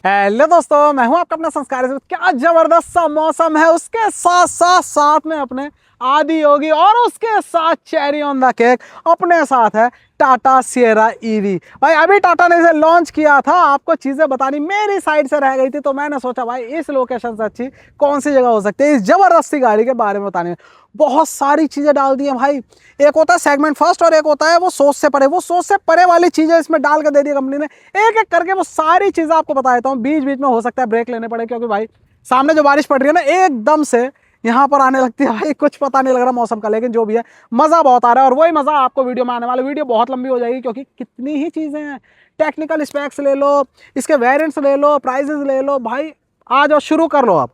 Hello दोस्तों, मैं हूं आपका अपना संस्कार। क्या जबरदस्त सा मौसम है, उसके साथ साथ साथ में अपने आदि योगी और उसके साथ चेरी ऑन द केक अपने साथ है टाटा सिएरा ईवी। भाई अभी टाटा ने इसे लॉन्च किया था, आपको चीज़ें बतानी मेरी साइड से रह गई थी, तो मैंने सोचा भाई इस लोकेशन से अच्छी कौन सी जगह हो सकती है इस जबरदस्ती गाड़ी के बारे में बताने में। बहुत सारी चीज़ें डाल दी हैं भाई। एक होता है सेगमेंट फर्स्ट और एक होता है वो सोच से परे। वो सोच से परे वाली चीज़ें इसमें डाल के दे दी कंपनी ने। एक एक करके वो सारी चीज़ें आपको बता देता हूँ। बीच बीच में हो सकता है ब्रेक लेने पड़े, क्योंकि भाई सामने जो बारिश पड़ रही है ना एकदम से यहाँ पर आने लगती है भाई। कुछ पता नहीं लग रहा मौसम का, लेकिन जो भी है मज़ा बहुत आ रहा है। और वही मज़ा आपको वीडियो में आने वाला। वीडियो बहुत लंबी हो जाएगी क्योंकि कितनी ही चीज़ें हैं। टेक्निकल स्पेक्स ले लो, इसके वेरिएंट्स ले लो, प्राइजेस ले लो भाई। आ जाओ, शुरू कर लो आप।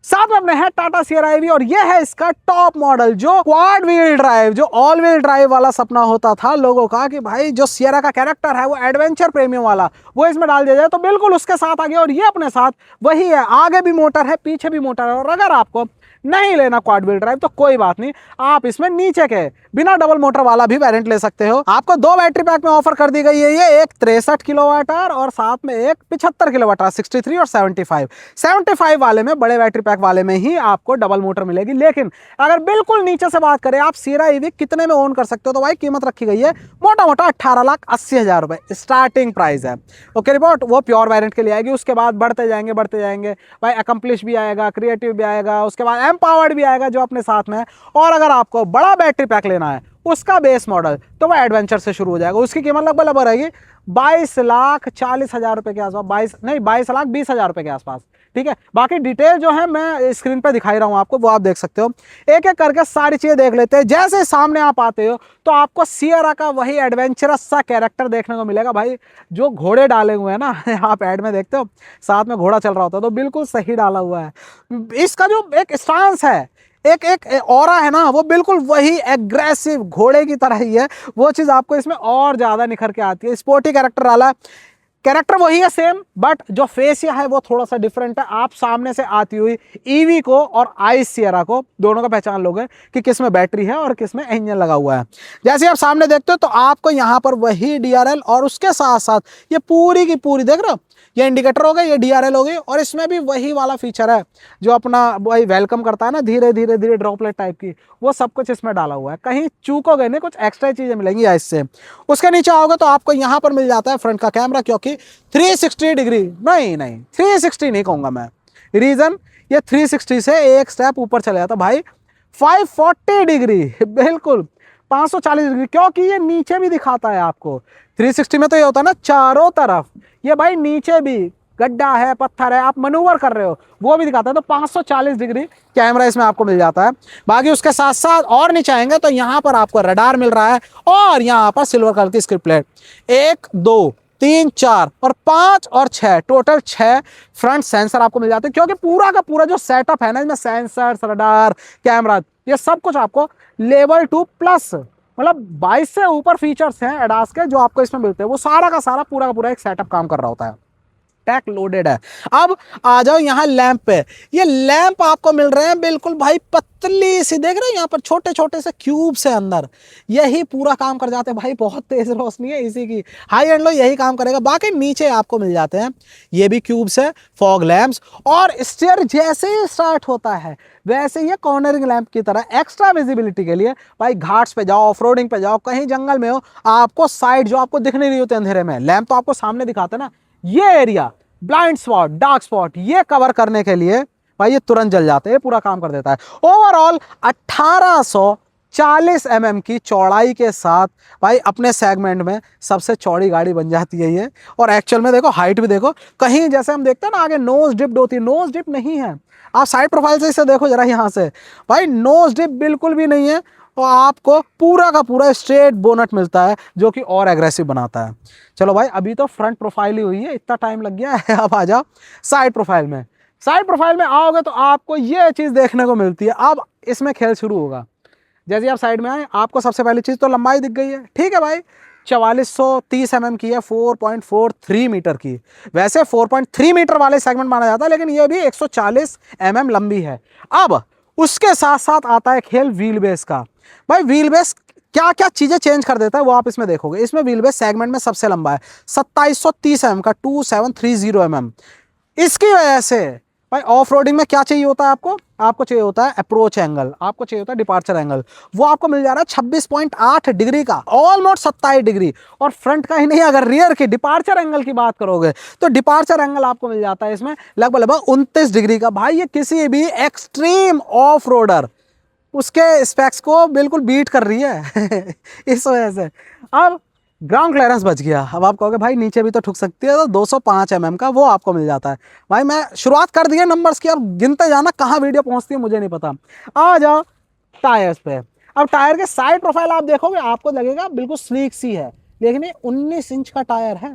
साथ में अपने है टाटा सिएरा ईवी और ये है इसका टॉप मॉडल जो क्वाड व्हील ड्राइव, जो ऑल व्हील ड्राइव वाला सपना होता था लोगों का कि भाई जो सिएरा का कैरेक्टर है वो एडवेंचर प्रेमियों वाला, वो इसमें डाल दिया जाए तो बिल्कुल उसके साथ आ गया। और ये अपने साथ वही है, आगे भी मोटर है पीछे भी मोटर है। और अगर आपको नहीं लेना क्वाड व्हील ड्राइव तो कोई बात नहीं, आप इसमें नीचे के बिना डबल मोटर वाला भी वेरिएंट ले सकते हो। आपको दो बैटरी पैक में ऑफर कर दी गई है, ये एक 63 किलोवाट आवर और साथ में एक 75 किलोवाट आवर, 63 और 75 वाले में, बड़े बैटरी पैक वाले में ही आपको डबल मोटर मिलेगी। लेकिन अगर बिल्कुल नीचे से बात करें आप सिएरा ईवी कितने में ओन कर सकते हो, तो भाई कीमत रखी गई है मोटा मोटा 18,80,000 रुपए स्टार्टिंग प्राइस है। ओके रिपोर्ट वो प्योर वेरिएंट के लिए आएगी, उसके बाद बढ़ते जाएंगे भाई। अकम्प्लिश भी आएगा, क्रिएटिव भी आएगा, उसके बाद एम्पावर्ड भी आएगा जो अपने साथ में है। और अगर आपको बड़ा बैटरी पैक लेना है उसका बेस मॉडल, तो वह एडवेंचर से शुरू हो जाएगा। उसकी कीमत लगभग रहेगी 22,40,000 रुपए के आसपास, 22,20,000 रुपए के आसपास। ठीक है, बाकी डिटेल जो है मैं स्क्रीन पे दिखाई रहा हूं आपको, वो आप देख सकते हो। एक एक करके सारी चीजें देख लेते हैं। जैसे सामने आप आते हो तो आपको सिएरा का वही एडवेंचरस सा कैरेक्टर देखने को मिलेगा भाई। जो घोड़े डाले हुए हैं ना आप ऐड में देखते हो साथ में घोड़ा चल रहा होता है, तो बिल्कुल सही डाला हुआ है। इसका जो एक स्टांस है, एक एक ऑरा है ना, वो बिल्कुल वही एग्रेसिव घोड़े की तरह ही है। वो चीज आपको इसमें और ज्यादा निखर के आती है। स्पोर्टी कैरेक्टर वाला कैरेक्टर वही है सेम, बट जो फेस है वो थोड़ा सा डिफरेंट है। आप सामने से आती हुई ईवी को और आइस सिएरा को दोनों का पहचान लोगे कि किस में बैटरी है और किस में इंजन लगा हुआ है। जैसे आप सामने देखते हो तो आपको यहाँ पर वही डीआरएल और उसके साथ साथ ये पूरी की पूरी देख रहे हो, ये इंडिकेटर हो गए, ये डीआरएल हो गई। और इसमें भी वही वाला फीचर है जो अपना वही वेलकम करता है ना, धीरे धीरे धीरे ड्रॉपलेट टाइप की, वो सब कुछ इसमें डाला हुआ है। कहीं चूकोगे नहीं, कुछ एक्स्ट्रा चीजें मिलेंगी इससे। उसके नीचे आओगे तो आपको यहाँ पर मिल जाता है फ्रंट का कैमरा, क्योंकि 360 डिग्री नहीं 360 नहीं कहूंगा मैं। रीजन ये 360 से एक स्टेप ऊपर चले जाता भाई, 540 डिग्री बिल्कुल 540 डिग्री, क्योंकि ये नीचे भी दिखाता है आपको। 360 में तो ये होता है ना चारों तरफ, ये भाई नीचे भी गड्ढा है, पत्थर है, आप मनूवर कर रहे हो वो भी दिखाता है। तो 540 डिग्री कैमरा इसमें आपको मिल जाता है। बाकी उसके साथ साथ और नीचे आएंगे तो यहाँ पर आपको रडार मिल रहा है और यहाँ पर सिल्वर कलर की स्क्रिप्ट प्लेट। 1 2 3 4 और 5 और 6, टोटल 6 फ्रंट सेंसर आपको मिल जाते हैं। क्योंकि पूरा का पूरा जो सेटअप है ना, इसमें सेंसर, रडार, कैमरा, ये सब कुछ आपको लेवल 2 प्लस, मतलब 22 से ऊपर फीचर्स हैं एडास के जो आपको इसमें मिलते हैं। वो सारा का सारा पूरा का पूरा एक सेटअप काम कर रहा होता है, टैक लोडेड है। अब आ जाओ यहाँ लैंप पे। ये लैंप आपको मिल रहे हैं बिल्कुल भाई पतली सी, देख रहे हैं यहाँ पर छोटे छोटे से क्यूब से अंदर, यही पूरा काम कर जाते हैं भाई। बहुत तेज रोशनी है इसी की, हाई एंड लो यही काम करेगा। बाकी नीचे आपको मिल जाते हैं ये भी क्यूब्स है, फॉग लैंप्स, और स्टेयर जैसे ही स्टार्ट होता है वैसे ही कॉर्नरिंग लैंप की तरह एक्स्ट्रा विजिबिलिटी के लिए भाई घाट्स पे जाओ, ऑफ रोडिंग पे जाओ, कहीं जंगल में हो, आपको साइड जो आपको दिख नहीं रही होती अंधेरे में, लैंप तो आपको सामने दिखाते ना, ये area blind spot, dark spot, ये कवर करने के लिए भाई ये तुरंत जल जाते हैं, पूरा काम कर देता है। ओवरऑल 1840 mm की चौड़ाई के साथ भाई अपने सेगमेंट में सबसे चौड़ी गाड़ी बन जाती है ये। और एक्चुअल में देखो हाइट भी देखो, कहीं जैसे हम देखते हैं ना आगे नोज डिप्ड होती है, नोज डिप नहीं है। आप साइड प्रोफाइल से इसे देखो जरा, यहाँ से भाई नोज डिप बिल्कुल भी नहीं है। और आपको पूरा का पूरा स्ट्रेट बोनट मिलता है जो कि और एग्रेसिव बनाता है। चलो भाई अभी तो फ्रंट प्रोफाइल ही हुई है, इतना टाइम लग गया है। अब आ जाओ साइड प्रोफाइल में। साइड प्रोफाइल में आओगे तो आपको ये चीज़ देखने को मिलती है। अब इसमें खेल शुरू होगा। जैसे आप साइड में आए आपको सबसे पहली चीज़ तो लंबाई दिख गई है, ठीक है भाई, 4430 mm की है, 4.43 मीटर की। वैसे 4.3 मीटर वाले सेगमेंट माना जाता है, लेकिन ये भी 140 mm लंबी है। अब उसके साथ साथ आता है खेल व्हील बेस का। भाई व्हील बेस क्या क्या चीजें चेंज कर देता है वो आप इसमें देखोगे। इसमें व्हील बेस सेगमेंट में सबसे लंबा है 2730 mm का, 2730 mm। इसकी वजह से भाई ऑफ रोडिंग में क्या चाहिए होता है आपको, आपको चाहिए होता है अप्रोच एंगल, आपको चाहिए होता है डिपार्चर एंगल, वो आपको मिल जा रहा है 26.8 डिग्री का, ऑलमोस्ट 27 डिग्री। और फ्रंट का ही नहीं, अगर रियर की डिपार्चर एंगल की बात करोगे तो डिपार्चर एंगल आपको मिल जाता है इसमें लगभग लगभग 29 डिग्री का। भाई ये किसी भी एक्सट्रीम ऑफ रोडर उसके स्पेक्स को बिल्कुल बीट कर रही है इस वजह से। अब ग्राउंड क्लियरेंस बच गया। अब आप कहोगे भाई नीचे भी तो ठुक सकती है, तो 205 mm का वो आपको मिल जाता है। भाई मैं शुरुआत कर दी है नंबर्स की, अब गिनते जाना कहाँ वीडियो पहुँचती है मुझे नहीं पता। आ जाओ टायर्स पे। अब टायर के साइड प्रोफाइल आप देखोगे आपको लगेगा बिल्कुल स्लीक सी है, लेकिन ये 19 इंच का टायर है,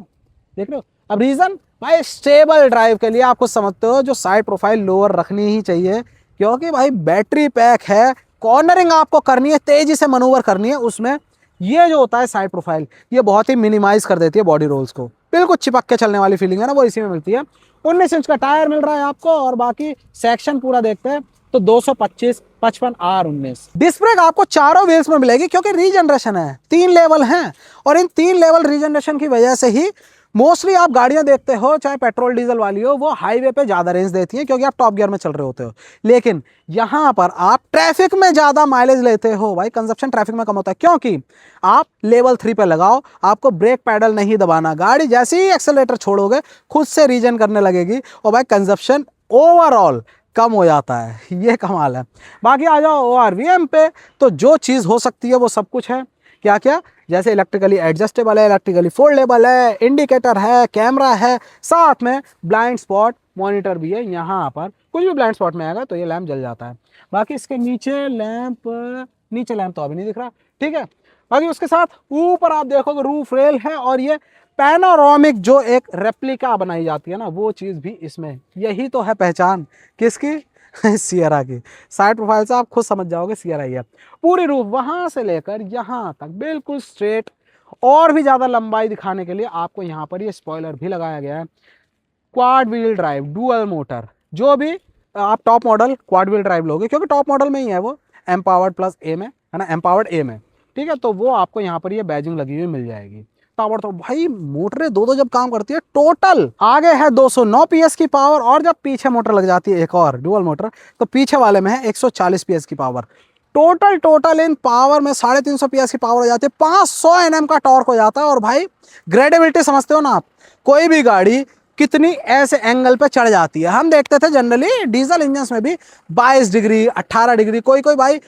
देख रहे हो। अब रीजन भाई स्टेबल ड्राइव के लिए आप कुछ समझते हो जो साइड प्रोफाइल लोअर रखनी ही चाहिए, क्योंकि भाई बैटरी पैक है, कॉर्नरिंग आपको करनी है, तेजी से मनूवर करनी है, उसमें ये जो होता है साइड प्रोफाइल ये बहुत ही मिनिमाइज कर देती है बॉडी रोल्स को, बिल्कुल चिपक के चलने वाली फीलिंग है ना वो इसी में मिलती है। 19 इंच का टायर मिल रहा है आपको, और बाकी सेक्शन पूरा देखते हैं तो 225 55 R19। डिस्क ब्रेक आपको चारों व्हील्स में मिलेगी, क्योंकि रीजनरेशन है, 3 लेवल हैं, और इन 3 लेवल रीजनरेशन की वजह से ही मोस्टली आप गाड़ियां देखते हो चाहे पेट्रोल डीजल वाली हो वो हाईवे पे ज्यादा रेंज देती हैं, क्योंकि आप टॉप गियर में चल रहे होते हो। लेकिन यहां पर आप ट्रैफिक में ज्यादा माइलेज लेते हो, भाई कंजप्शन ट्रैफिक में कम होता है, क्योंकि आप लेवल 3 पे लगाओ, आपको ब्रेक पैडल नहीं दबाना, गाड़ी जैसे ही एक्सेलेरेटर छोड़ोगे खुद से रीजन करने लगेगी, और भाई कंजप्शन ओवरऑल कम हो जाता है, ये कमाल है। बाकी आ जाओ ORVM पे, तो जो चीज़ हो सकती है वो सब कुछ है। क्या क्या, जैसे इलेक्ट्रिकली एडजस्टेबल है, इलेक्ट्रिकली फोल्डेबल है, इंडिकेटर है, कैमरा है, साथ में ब्लाइंड स्पॉट मॉनिटर भी है। यहाँ पर कुछ भी ब्लाइंड स्पॉट में आएगा तो ये लैंप जल जाता है। बाकी इसके नीचे लैंप तो अभी नहीं दिख रहा, ठीक है। बाकी उसके साथ ऊपर आप देखोगे रूफ रेल है, और ये पैनोरामिक जो एक रेप्लिका बनाई जाती है ना वो चीज़ भी इसमें, यही तो है पहचान किसकी सियरा की। साइड प्रोफाइल से आप खुद समझ जाओगे सियरा ही है। पूरी रूफ वहां से लेकर यहाँ तक बिल्कुल स्ट्रेट, और भी ज़्यादा लंबाई दिखाने के लिए आपको यहाँ पर ये स्पॉइलर भी लगाया गया है। Quad wheel drive dual motor, जो भी आप top model quad wheel drive लोगे, क्योंकि टॉप मॉडल में ही है वो, एम्पावर्ड प्लस ए में है ना, एम्पावर्ड ए में, ठीक है, तो वो आपको यहाँ पर ये बैजिंग लगी हुई मिल जाएगी। पावर तो भाई मोटरें दो जब काम करती है, टोटल आगे है 209 PS की पावर, और जब पीछे मोटर लग जाती है एक और डुअल मोटर, तो पीछे वाले में है 140 PS की पावर। टोटल इन पावर में 350 PS की पावर हो जाती है, 500 Nm का टॉर्क हो जाता है। और भाई ग्रेडेबिलिटी समझते हो ना आप, कोई भी गाड़ी कितनी ऐसे एंगल पे चढ़ जाती है। हम देखते थे जनरली डीजल इंजन में भी 22 डिग्री 18 डिग्री, कोई भाई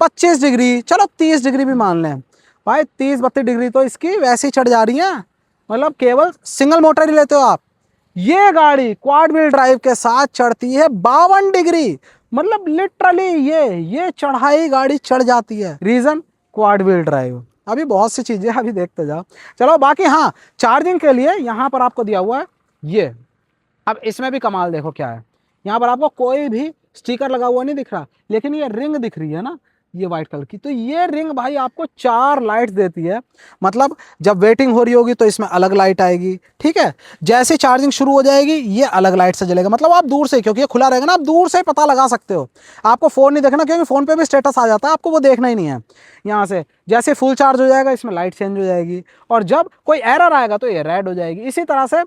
25 डिग्री, चलो 30 डिग्री भी मान लें, भाई 30-32 डिग्री तो इसकी वैसे ही चढ़ जा रही है, मतलब केवल सिंगल मोटर ही लेते हो आप। ये गाड़ी क्वाड व्हील ड्राइव के साथ चढ़ती है 52 डिग्री, मतलब लिटरली ये चढ़ाई गाड़ी चढ़ जाती है। Reason quad wheel drive. अभी बहुत सी चीजें अभी देखते जाओ। चलो बाकी हाँ, चार्जिंग के लिए यहाँ पर आपको दिया हुआ है ये। अब इसमें भी कमाल देखो क्या है, यहाँ पर आपको कोई भी स्टिकर लगा हुआ नहीं दिख रहा, लेकिन ये रिंग दिख रही है ना, ये व्हाइट कलर की, तो ये रिंग भाई आपको 4 लाइट्स देती है। मतलब जब वेटिंग हो रही होगी तो इसमें अलग लाइट आएगी, ठीक है, जैसे चार्जिंग शुरू हो जाएगी ये अलग लाइट से जलेगा। मतलब आप दूर से, क्योंकि ये खुला रहेगा ना, आप दूर से पता लगा सकते हो, आपको फ़ोन नहीं देखना, क्योंकि फ़ोन पे भी स्टेटस आ जाता है, आपको वो देखना ही नहीं है। यहाँ से जैसे फुल चार्ज हो जाएगा इसमें लाइट चेंज हो जाएगी, और जब कोई एरर आएगा तो ये रेड हो जाएगी। इसी तरह से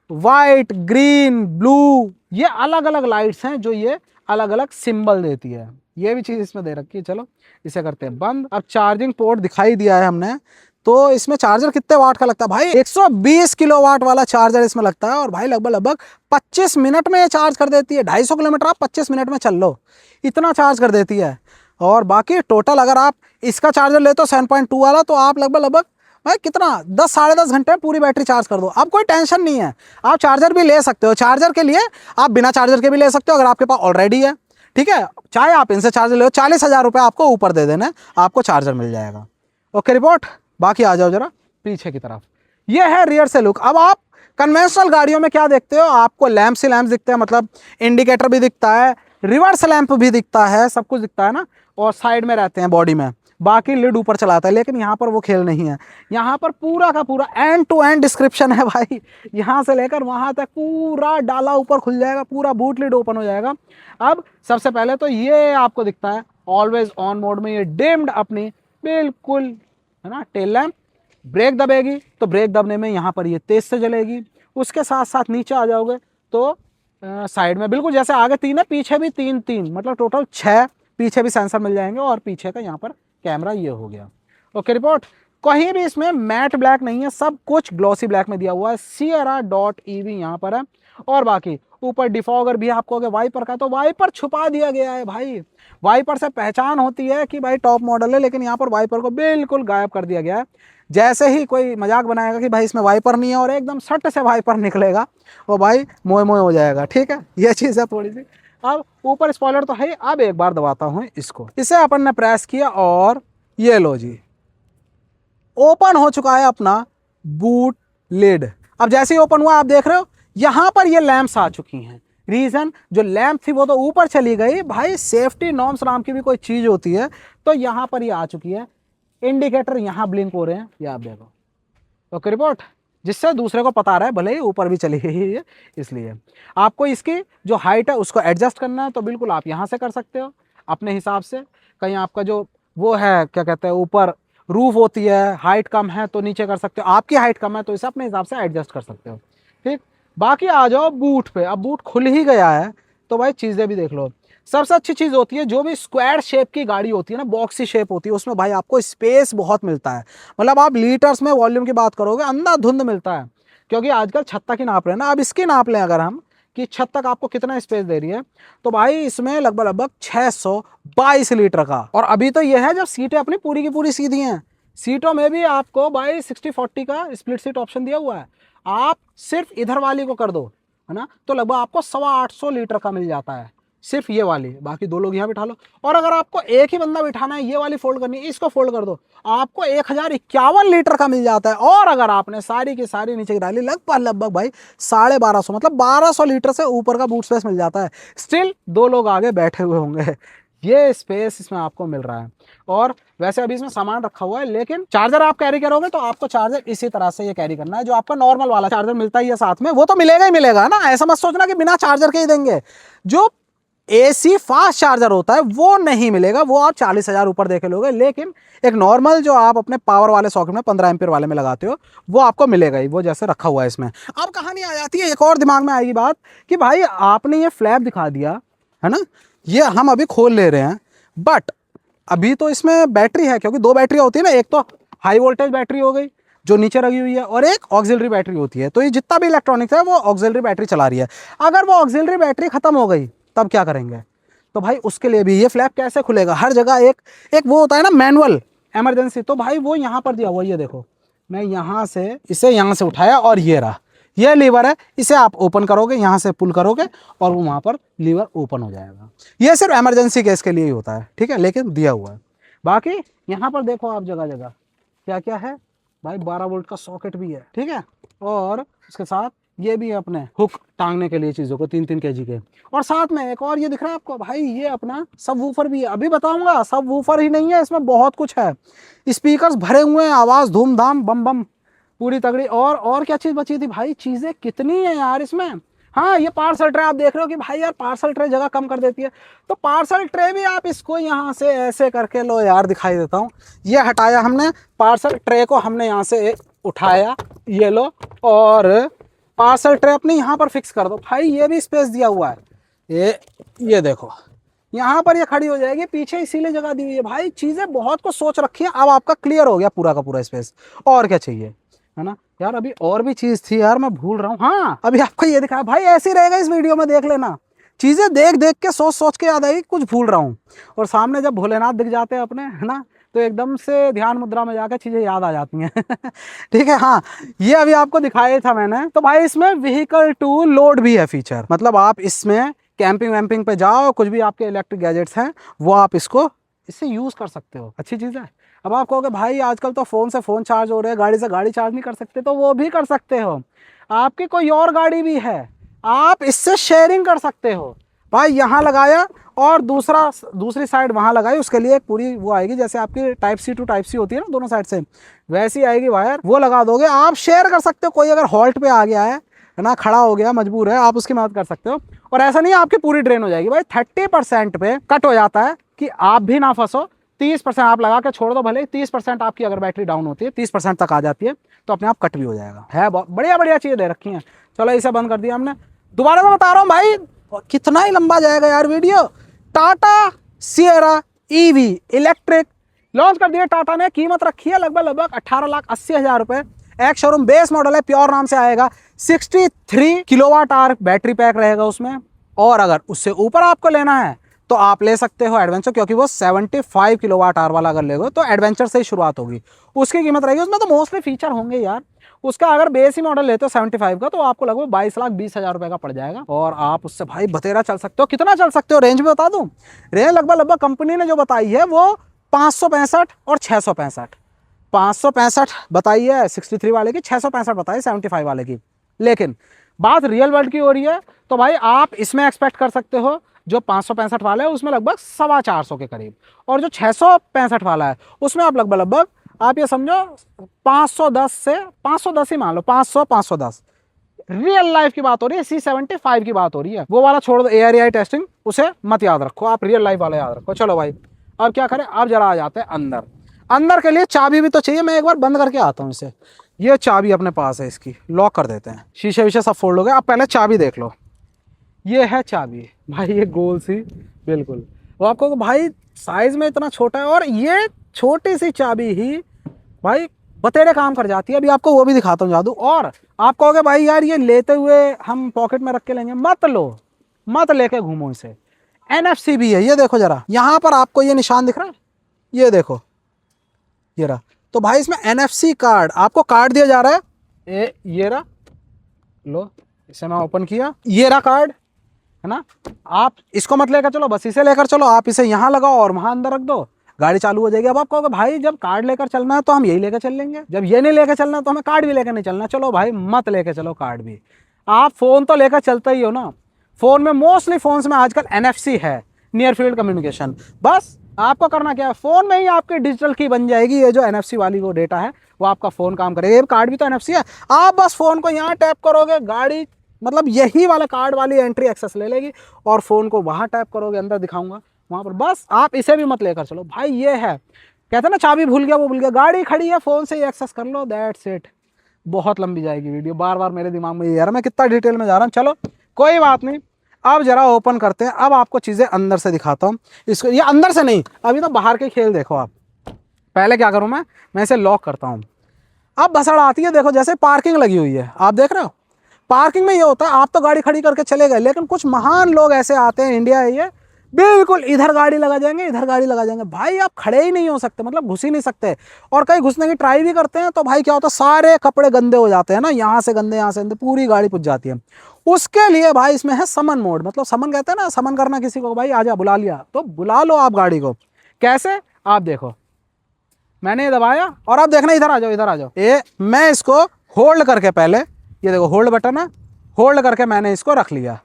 वाइट, ग्रीन, ब्लू, ये अलग अलग लाइट्स हैं जो ये अलग अलग सिंबल देती है। ये भी चीज़ इसमें दे रखी है। चलो इसे करते हैं बंद। अब चार्जिंग पोर्ट दिखाई दिया है हमने, तो इसमें चार्जर कितने वाट का लगता है भाई, 120 किलोवाट वाला चार्जर इसमें लगता है, और भाई लगभग 25 मिनट में ये चार्ज कर देती है। 250 किलोमीटर आप 25 मिनट में चल लो, इतना चार्ज कर देती है। और बाकी टोटल अगर आप इसका चार्जर ले तो 7.2 वाला, तो आप लगभग भाई कितना 10 साढ़े 10 घंटे में पूरी बैटरी चार्ज कर दो। अब कोई टेंशन नहीं है, आप चार्जर भी ले सकते हो। चार्जर के लिए आप बिना चार्जर के भी ले सकते हो अगर आपके पास ऑलरेडी है, ठीक है, चाहे आप इनसे चार्जर ले लो, 40,000 रुपये आपको ऊपर दे देना, आपको चार्जर मिल जाएगा। Okay report. बाकी आ जाओ जरा पीछे की तरफ, ये है रियर से लुक। अब आप कन्वेंशनल गाड़ियों में क्या देखते हो, आपको लैंप से लैंप दिखते हैं, मतलब इंडिकेटर भी दिखता है, रिवर्स लैंप भी दिखता है, सब कुछ दिखता है ना, और साइड में रहते हैं बॉडी में, बाकी लिड ऊपर चलाता है। लेकिन यहाँ पर वो खेल नहीं है, यहाँ पर पूरा का पूरा एंड टू एंड डिस्क्रिप्शन है भाई, यहाँ से लेकर वहाँ तक पूरा डाला ऊपर खुल जाएगा, पूरा बूट लिड ओपन हो जाएगा। अब सबसे पहले तो ये आपको दिखता है ऑलवेज ऑन मोड में, ये डिम्ड अपनी बिल्कुल है ना टेल लैंप। ब्रेक दबेगी तो ब्रेक दबने में यहाँ पर ये तेज से जलेगी। उसके साथ साथ नीचे आ जाओगे तो साइड में बिल्कुल जैसे आगे 3 है, पीछे भी 3 मतलब टोटल 6 पीछे भी सेंसर मिल जाएंगे और पीछे का यहाँ पर कैमरा ये हो गया। ओके रिपोर्ट, कहीं भी इसमें मैट ब्लैक नहीं है, सब कुछ ग्लॉसी ब्लैक में दिया हुआ है। Sierra.ev यहाँ पर है। और बाकी ऊपर डिफॉगर भी आपको अगर वाइपर का, तो वाइपर छुपा दिया गया है भाई। वाइपर से पहचान होती है कि भाई टॉप मॉडल है, लेकिन यहाँ पर वाइपर को बिल्कुल गायब कर दिया गया है। जैसे ही कोई मजाक बनाएगा कि भाई इसमें वाइपर नहीं है और एकदम सट से वाइपर निकलेगा, वो भाई मोए मोए हो जाएगा। ठीक है, ये चीज़ है थोड़ी सी। अब ऊपर स्पॉइलर तो है, अब एक बार दबाता हूँ इसको, इसे अपन ने प्रेस किया और ये लो जी, ओपन हो चुका है अपना बूट लिड। अब जैसे ही ओपन हुआ आप देख रहे हो यहां पर ये लैंप्स आ चुकी हैं। रीजन, जो लैंप थी वो तो ऊपर चली गई भाई, सेफ्टी नॉर्म्स नाम की भी कोई चीज होती है, तो यहां पर ये आ चुकी है। इंडिकेटर यहां ब्लिंक हो रहे हैं, ये आप देखो। ओके रिपोर्ट, जिससे दूसरे को पता रहा है, भले ही ऊपर भी चली गई है। इसलिए आपको इसकी जो हाइट है उसको एडजस्ट करना है, तो बिल्कुल आप यहाँ से कर सकते हो अपने हिसाब से। कहीं आपका जो वो है क्या कहते हैं, ऊपर रूफ होती है, हाइट कम है तो नीचे कर सकते हो, आपकी हाइट कम है तो इसे अपने हिसाब से एडजस्ट कर सकते हो। ठीक, बाकी आ जाओ बूट पे। अब बूट खुल ही गया है तो भाई चीज़ें भी देख लो। सबसे अच्छी चीज़ होती है जो भी स्क्वायर शेप की गाड़ी होती है ना, बॉक्सी शेप होती है, उसमें भाई आपको स्पेस बहुत मिलता है। मतलब आप लीटर्स में वॉल्यूम की बात करोगे, अंधाधुंध मिलता है। क्योंकि आजकल छत तक ही नाप रहे हैं ना, अब इसकी नाप लें अगर हम कि छत तक आपको कितना स्पेस दे रही है, तो भाई इसमें लगभग 622 लीटर का। और अभी तो यह है जब सीटें अपनी पूरी की पूरी सीधी हैं, सीटों में भी आपको भाई 60-40 का स्प्लिट सीट ऑप्शन दिया हुआ है। आप सिर्फ इधर वाली को कर दो, है ना, तो लगभग आपको 825 लीटर का मिल जाता है सिर्फ ये वाली। बाकी 2 लोग यहाँ बिठा लो। और अगर आपको एक ही बंदा बिठाना है, ये वाली फोल्ड करनी है, इसको फोल्ड कर दो, आपको 1051 लीटर का मिल जाता है। और अगर आपने सारी की सारी नीचे गिरा ली, लगभग भाई 1250 मतलब 1200 लीटर से ऊपर का बूट स्पेस मिल जाता है। स्टिल 2 लोग आगे बैठे हुए होंगे, ये स्पेस इसमें आपको मिल रहा है। और वैसे अभी इसमें सामान रखा हुआ है, लेकिन चार्जर आप कैरी करोगे तो आपको चार्जर इसी तरह से ये कैरी करना है। जो आपका नॉर्मल वाला चार्जर मिलता ही है साथ में, वो तो मिलेगा ही मिलेगा ना, ऐसा मत सोचना कि बिना चार्जर के ही देंगे। जो AC फास्ट चार्जर होता है वो नहीं मिलेगा, वो आप 40,000 ऊपर देखे लोगे। लेकिन एक नॉर्मल जो आप अपने पावर वाले सॉकेट में 15 एम्पीयर वाले में लगाते हो, वो आपको मिलेगा ही, वो जैसे रखा हुआ है इसमें। अब कहानी आ जाती है, एक और दिमाग में आएगी बात कि भाई आपने ये फ्लैप दिखा दिया है ना, ये हम अभी खोल ले रहे हैं, बट अभी तो इसमें बैटरी है, क्योंकि 2 बैटरी होती है ना, एक तो हाई वोल्टेज बैटरी हो गई जो नीचे लगी हुई है, और एक ऑक्सिलरी बैटरी होती है। तो ये जितना भी इलेक्ट्रॉनिक्स है वो ऑक्सिलरी बैटरी चला रही है। अगर वो ऑक्सिलरी बैटरी खत्म हो गई तब क्या करेंगे? तो भाई उसके लिए भी ये फ्लैप कैसे खुलेगा? हर जगह एक वो होता है ना मैनुअल इमरजेंसी, तो भाई वो यहाँ पर दिया हुआ, ये देखो, मैं यहाँ से इसे यहाँ से उठाया और ये रहा, ये लीवर है, इसे आप ओपन करोगे, यहाँ से पुल करोगे और वो वहाँ पर लीवर ओपन हो जाएगा। ये सिर्फ इमरजेंसी केस के लिए ही होता है, ठीक है, लेकिन दिया हुआ है। बाकी यहाँ पर देखो आप जगह जगह क्या क्या है भाई, 12 वोल्ट का सॉकेट भी है, ठीक है, और उसके साथ ये भी है अपने हुक टांगने के लिए चीज़ों को, 3-3 kg के। और साथ में एक और ये दिख रहा है आपको भाई, ये अपना सब वूफर भी है। अभी बताऊंगा, सब वूफर ही नहीं है, इसमें बहुत कुछ है। स्पीकर्स भरे हुए हैं, आवाज़ धूमधाम बम बम पूरी तगड़ी। और क्या चीज़ बची थी भाई, चीज़ें कितनी है यार इसमें। हाँ, ये पार्सल ट्रे आप देख रहे हो कि भाई यार पार्सल ट्रे जगह कम कर देती है, तो पार्सल ट्रे भी आप इसको यहाँ से ऐसे करके लो यार, दिखाई देता हूँ। ये हटाया हमने, पार्सल ट्रे को हमने यहाँ से उठाया, ये लो, और पार्सल ट्रे अपने यहाँ पर फिक्स कर दो भाई। ये भी स्पेस दिया हुआ है, ये देखो यहाँ पर ये खड़ी हो जाएगी, पीछे इसीलिए जगह दी हुई है भाई। चीज़ें बहुत कुछ सोच रखी है। अब आपका क्लियर हो गया पूरा का पूरा स्पेस, और क्या चाहिए, है ना यार। अभी और भी चीज़ थी यार, मैं भूल रहा हूँ। हाँ, अभी आपको ये दिखाया भाई, ऐसे ही रहेगा इस वीडियो में, देख लेना। चीज़ें देख देख के सोच सोच के याद आई, कुछ भूल रहा हूँ। और सामने जब भोलेनाथ दिख जाते हैं अपने, है ना, तो एकदम से ध्यान मुद्रा में जाकर चीज़ें याद आ जाती हैं। ठीक है, हाँ, ये अभी आपको दिखाया था मैंने। तो भाई इसमें व्हीकल टू लोड भी है फीचर, मतलब आप इसमें कैंपिंग वैम्पिंग पे जाओ, कुछ भी आपके इलेक्ट्रिक गैजेट्स हैं वो आप इससे यूज़ कर सकते हो। अच्छी चीज़ है। अब आप कहोगे भाई आजकल तो फ़ोन से फ़ोन चार्ज हो रहे हैं, गाड़ी से गाड़ी चार्ज नहीं कर सकते, तो वो भी कर सकते हो। आपकी कोई और गाड़ी भी है, आप इससे शेयरिंग कर सकते हो भाई। यहाँ लगाया और दूसरी साइड वहाँ लगाई, उसके लिए एक पूरी वो आएगी, जैसे आपकी type C to type C होती है ना दोनों साइड से, वैसी आएगी वायर, वो लगा दोगे, आप शेयर कर सकते हो। कोई अगर हॉल्ट पे आ गया है ना, खड़ा हो गया, मजबूर है, आप उसकी मदद कर सकते हो। और ऐसा नहीं है आपकी पूरी ड्रेन हो जाएगी भाई, 30% पे कट हो जाता है कि आप भी ना फंसो। 30% आप लगा के छोड़ दो, भले 30% आपकी अगर बैटरी डाउन होती है, 30% तक आ जाती है, तो अपने आप कट भी हो जाएगा। है बहुत बढ़िया बढ़िया चीज़ें दे रखी हैं। चलो इसे बंद कर दिया हमने। दोबारा मैं बता रहा हूँ भाई, कितना ही लंबा जाएगा यार video. Tata Sierra EV electric launch कर दिया टाटा ने। कीमत रखी है लगभग 18,80,000 रुपए। एक शोरूम बेस मॉडल है, प्योर नाम से आएगा। 63 किलोवाट आवर बैटरी पैक रहेगा उसमें। और अगर उससे ऊपर आपको लेना है तो आप ले सकते हो एडवेंचर, क्योंकि वो 75 किलोवाट आवर वाला अगर लेगो तो एडवेंचर से ही शुरुआत होगी। उसकी कीमत रहेगी, उसमें तो मोस्टली फीचर होंगे यार। उसका अगर बेस ही मॉडल लेते हो 75 का तो आपको लगभग 22,20,000 रुपए का पड़ जाएगा। और आप उससे भाई बतेरा चल सकते हो। कितना चल सकते हो रेंज में बता दूं? रेंज लगभग कंपनी ने जो बताई है वो 565 और 665। 565 बताई है 63 वाले की, 665 बताई 75 वाले की। लेकिन बात रियल वर्ल्ड की हो रही है तो भाई आप इसमें एक्सपेक्ट कर सकते हो जो 565 वाला है उसमें लगभग 450 के करीब, और जो 665 वाला है उसमें आप लगभग आप ये समझो 510 से 510 ही मान लो, 510 रियल लाइफ की बात हो रही है। C75 की बात हो रही है। वो वाला छोड़ दो, ARAI टेस्टिंग उसे मत याद रखो, आप रियल लाइफ वाला याद रखो। चलो भाई अब क्या करें, अब जरा आ जाते हैं अंदर। अंदर के लिए चाबी भी तो चाहिए, मैं एक बार बंद करके आता हूँ इसे। ये चाबी अपने पास है, इसकी लॉक कर देते हैं। शीशे विशे सब फोल्ड हो गए। अब पहले चाबी देख लो, ये है चाबी भाई, ये गोल सी बिल्कुल। वो आपको भाई साइज में इतना छोटा है, और ये छोटी सी चाबी ही भाई बतेरे काम कर जाती है। अभी आपको वो भी दिखाता हूँ जादू। और आप कहोगे भाई यार ये लेते हुए हम पॉकेट में रख के लेंगे, मत लो, मत लेके घूमो इसे। NFC भी है, ये देखो जरा, यहाँ पर आपको ये निशान दिख रहा है, ये देखो ये रहा। तो भाई इसमें NFC कार्ड, आपको कार्ड दिया जा रहा है। ये रहा, लो इसे मैं ओपन किया, ये रहा कार्ड, है ना। आप इसको मत लेकर चलो, बस इसे लेकर चलो। आप इसे यहाँ लगाओ और वहां अंदर रख दो, गाड़ी चालू हो जाएगी। अब आप कहोगे भाई जब कार्ड लेकर चलना है तो हम यही लेकर चल लेंगे, जब ये नहीं लेकर चलना तो हमें कार्ड भी लेकर नहीं चलना। चलो भाई मत लेकर चलो कार्ड भी, आप फोन तो लेकर चलते ही हो ना। फोन में मोस्टली फोन्स में आजकल NFC है, नियर फील्ड कम्युनिकेशन। बस आपको करना क्या है, फोन में ही आपकी डिजिटल की बन जाएगी। ये जो NFC वाली वो डेटा है वो आपका फोन काम करेगा। ये कार्ड भी तो NFC है। आप बस फोन को यहाँ टैप करोगे, गाड़ी मतलब यही वाला कार्ड वाली एंट्री एक्सेस ले लेगी, और फोन को वहां टैप करोगे, अंदर दिखाऊंगा वहां पर। बस आप इसे भी मत लेकर चलो भाई। ये है, कहते हैं ना चाबी भूल गया वो भूल गया, गाड़ी खड़ी है फोन से ही एक्सेस कर लो, दैट्स इट। बहुत लंबी जाएगी वीडियो, बार बार मेरे दिमाग में ये यार मैं कितना डिटेल में जा रहा हूँ। चलो कोई बात नहीं, अब जरा ओपन करते हैं। अब आपको चीजें अंदर से दिखाता हूँ इसको। ये अंदर से नहीं, अभी तो बाहर के खेल देखो आप। पहले क्या करूँ मैं इसे लॉक करता हूँ। अब भसड़ आती है, देखो जैसे पार्किंग लगी हुई है, आप देख रहे हो। पार्किंग में ये होता है, आप तो गाड़ी खड़ी करके चले गए, लेकिन कुछ महान लोग ऐसे आते हैं, इंडिया है ये, बिल्कुल इधर गाड़ी लगा जाएंगे, इधर गाड़ी लगा जाएंगे। भाई आप खड़े ही नहीं हो सकते, मतलब घुस ही नहीं सकते। और कहीं घुसने की ट्राई भी करते हैं तो भाई क्या होता है, सारे कपड़े गंदे हो जाते हैं ना, यहाँ से गंदे, यहाँ से गंदे, पूरी गाड़ी पुज जाती है। उसके लिए भाई इसमें है समन मोड, मतलब समन कहते हैं ना, समन करना किसी को, भाई आजा बुला लिया, तो बुला लो आप गाड़ी को। कैसे, आप देखो मैंने ये दबाया और आप देखना, इधर आ जाओ, इधर आ जाओ। ये मैं इसको होल्ड करके, पहले ये देखो होल्ड बटन है, होल्ड करके मैंने इसको रख लिया।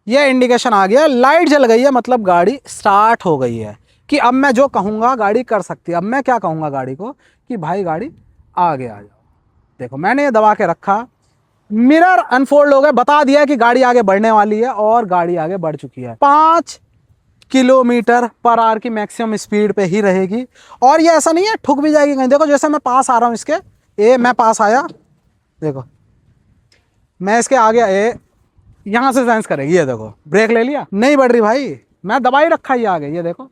ये इंडिकेशन आ गया, लाइट जल गई है, मतलब गाड़ी स्टार्ट हो गई है, कि अब मैं जो कहूँगा गाड़ी कर सकती है। अब मैं क्या कहूँगा गाड़ी को कि भाई गाड़ी आगे आ जाओ। देखो मैंने ये दबा के रखा, मिरर अनफोल्ड हो गए, बता दिया कि गाड़ी आगे बढ़ने वाली है, और गाड़ी आगे बढ़ चुकी है। 5 किलोमीटर पर आवर की मैक्सिमम स्पीड पे ही रहेगी। और ये ऐसा नहीं है ठुक भी जाएगी कहीं। देखो जैसे मैं पास आ रहा हूँ इसके, मैं पास आया, देखो मैं इसके आगे यहाँ से सेंस करेगी। ये देखो ब्रेक ले लिया, नहीं बढ़ रही भाई, मैं दबा ही रखा ये आगे, ये देखो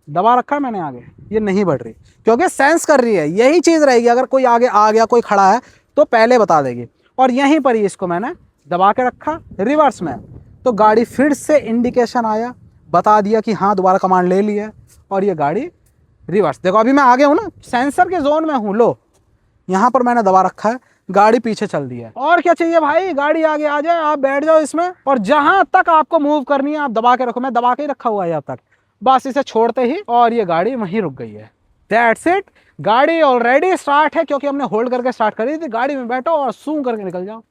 दबा रखा है मैंने आगे, ये नहीं बढ़ रही क्योंकि सेंस कर रही है। यही चीज़ रहेगी, अगर कोई आगे आ गया, कोई खड़ा है तो पहले बता देगी। और यहीं पर ही इसको मैंने दबा के रखा रिवर्स में, तो गाड़ी फिर से इंडिकेशन आया, बता दिया कि हाँ दोबारा कमांड ले ली है, और ये गाड़ी रिवर्स। देखो अभी मैं आगे हूँ ना, सेंसर के जोन में हूँ, लो यहाँ पर मैंने दबा रखा है, गाड़ी पीछे चल दी है। और क्या चाहिए भाई, गाड़ी आगे आ जाए, आप बैठ जाओ इसमें, और जहां तक आपको मूव करनी है आप दबा के रखो। मैं दबा के ही रखा हुआ है यहाँ तक, बस इसे छोड़ते ही और ये गाड़ी वहीं रुक गई है। दैट्स इट, गाड़ी ऑलरेडी स्टार्ट है, क्योंकि हमने होल्ड करके स्टार्ट करी थी। गाड़ी में बैठो और सूं करके निकल जाओ।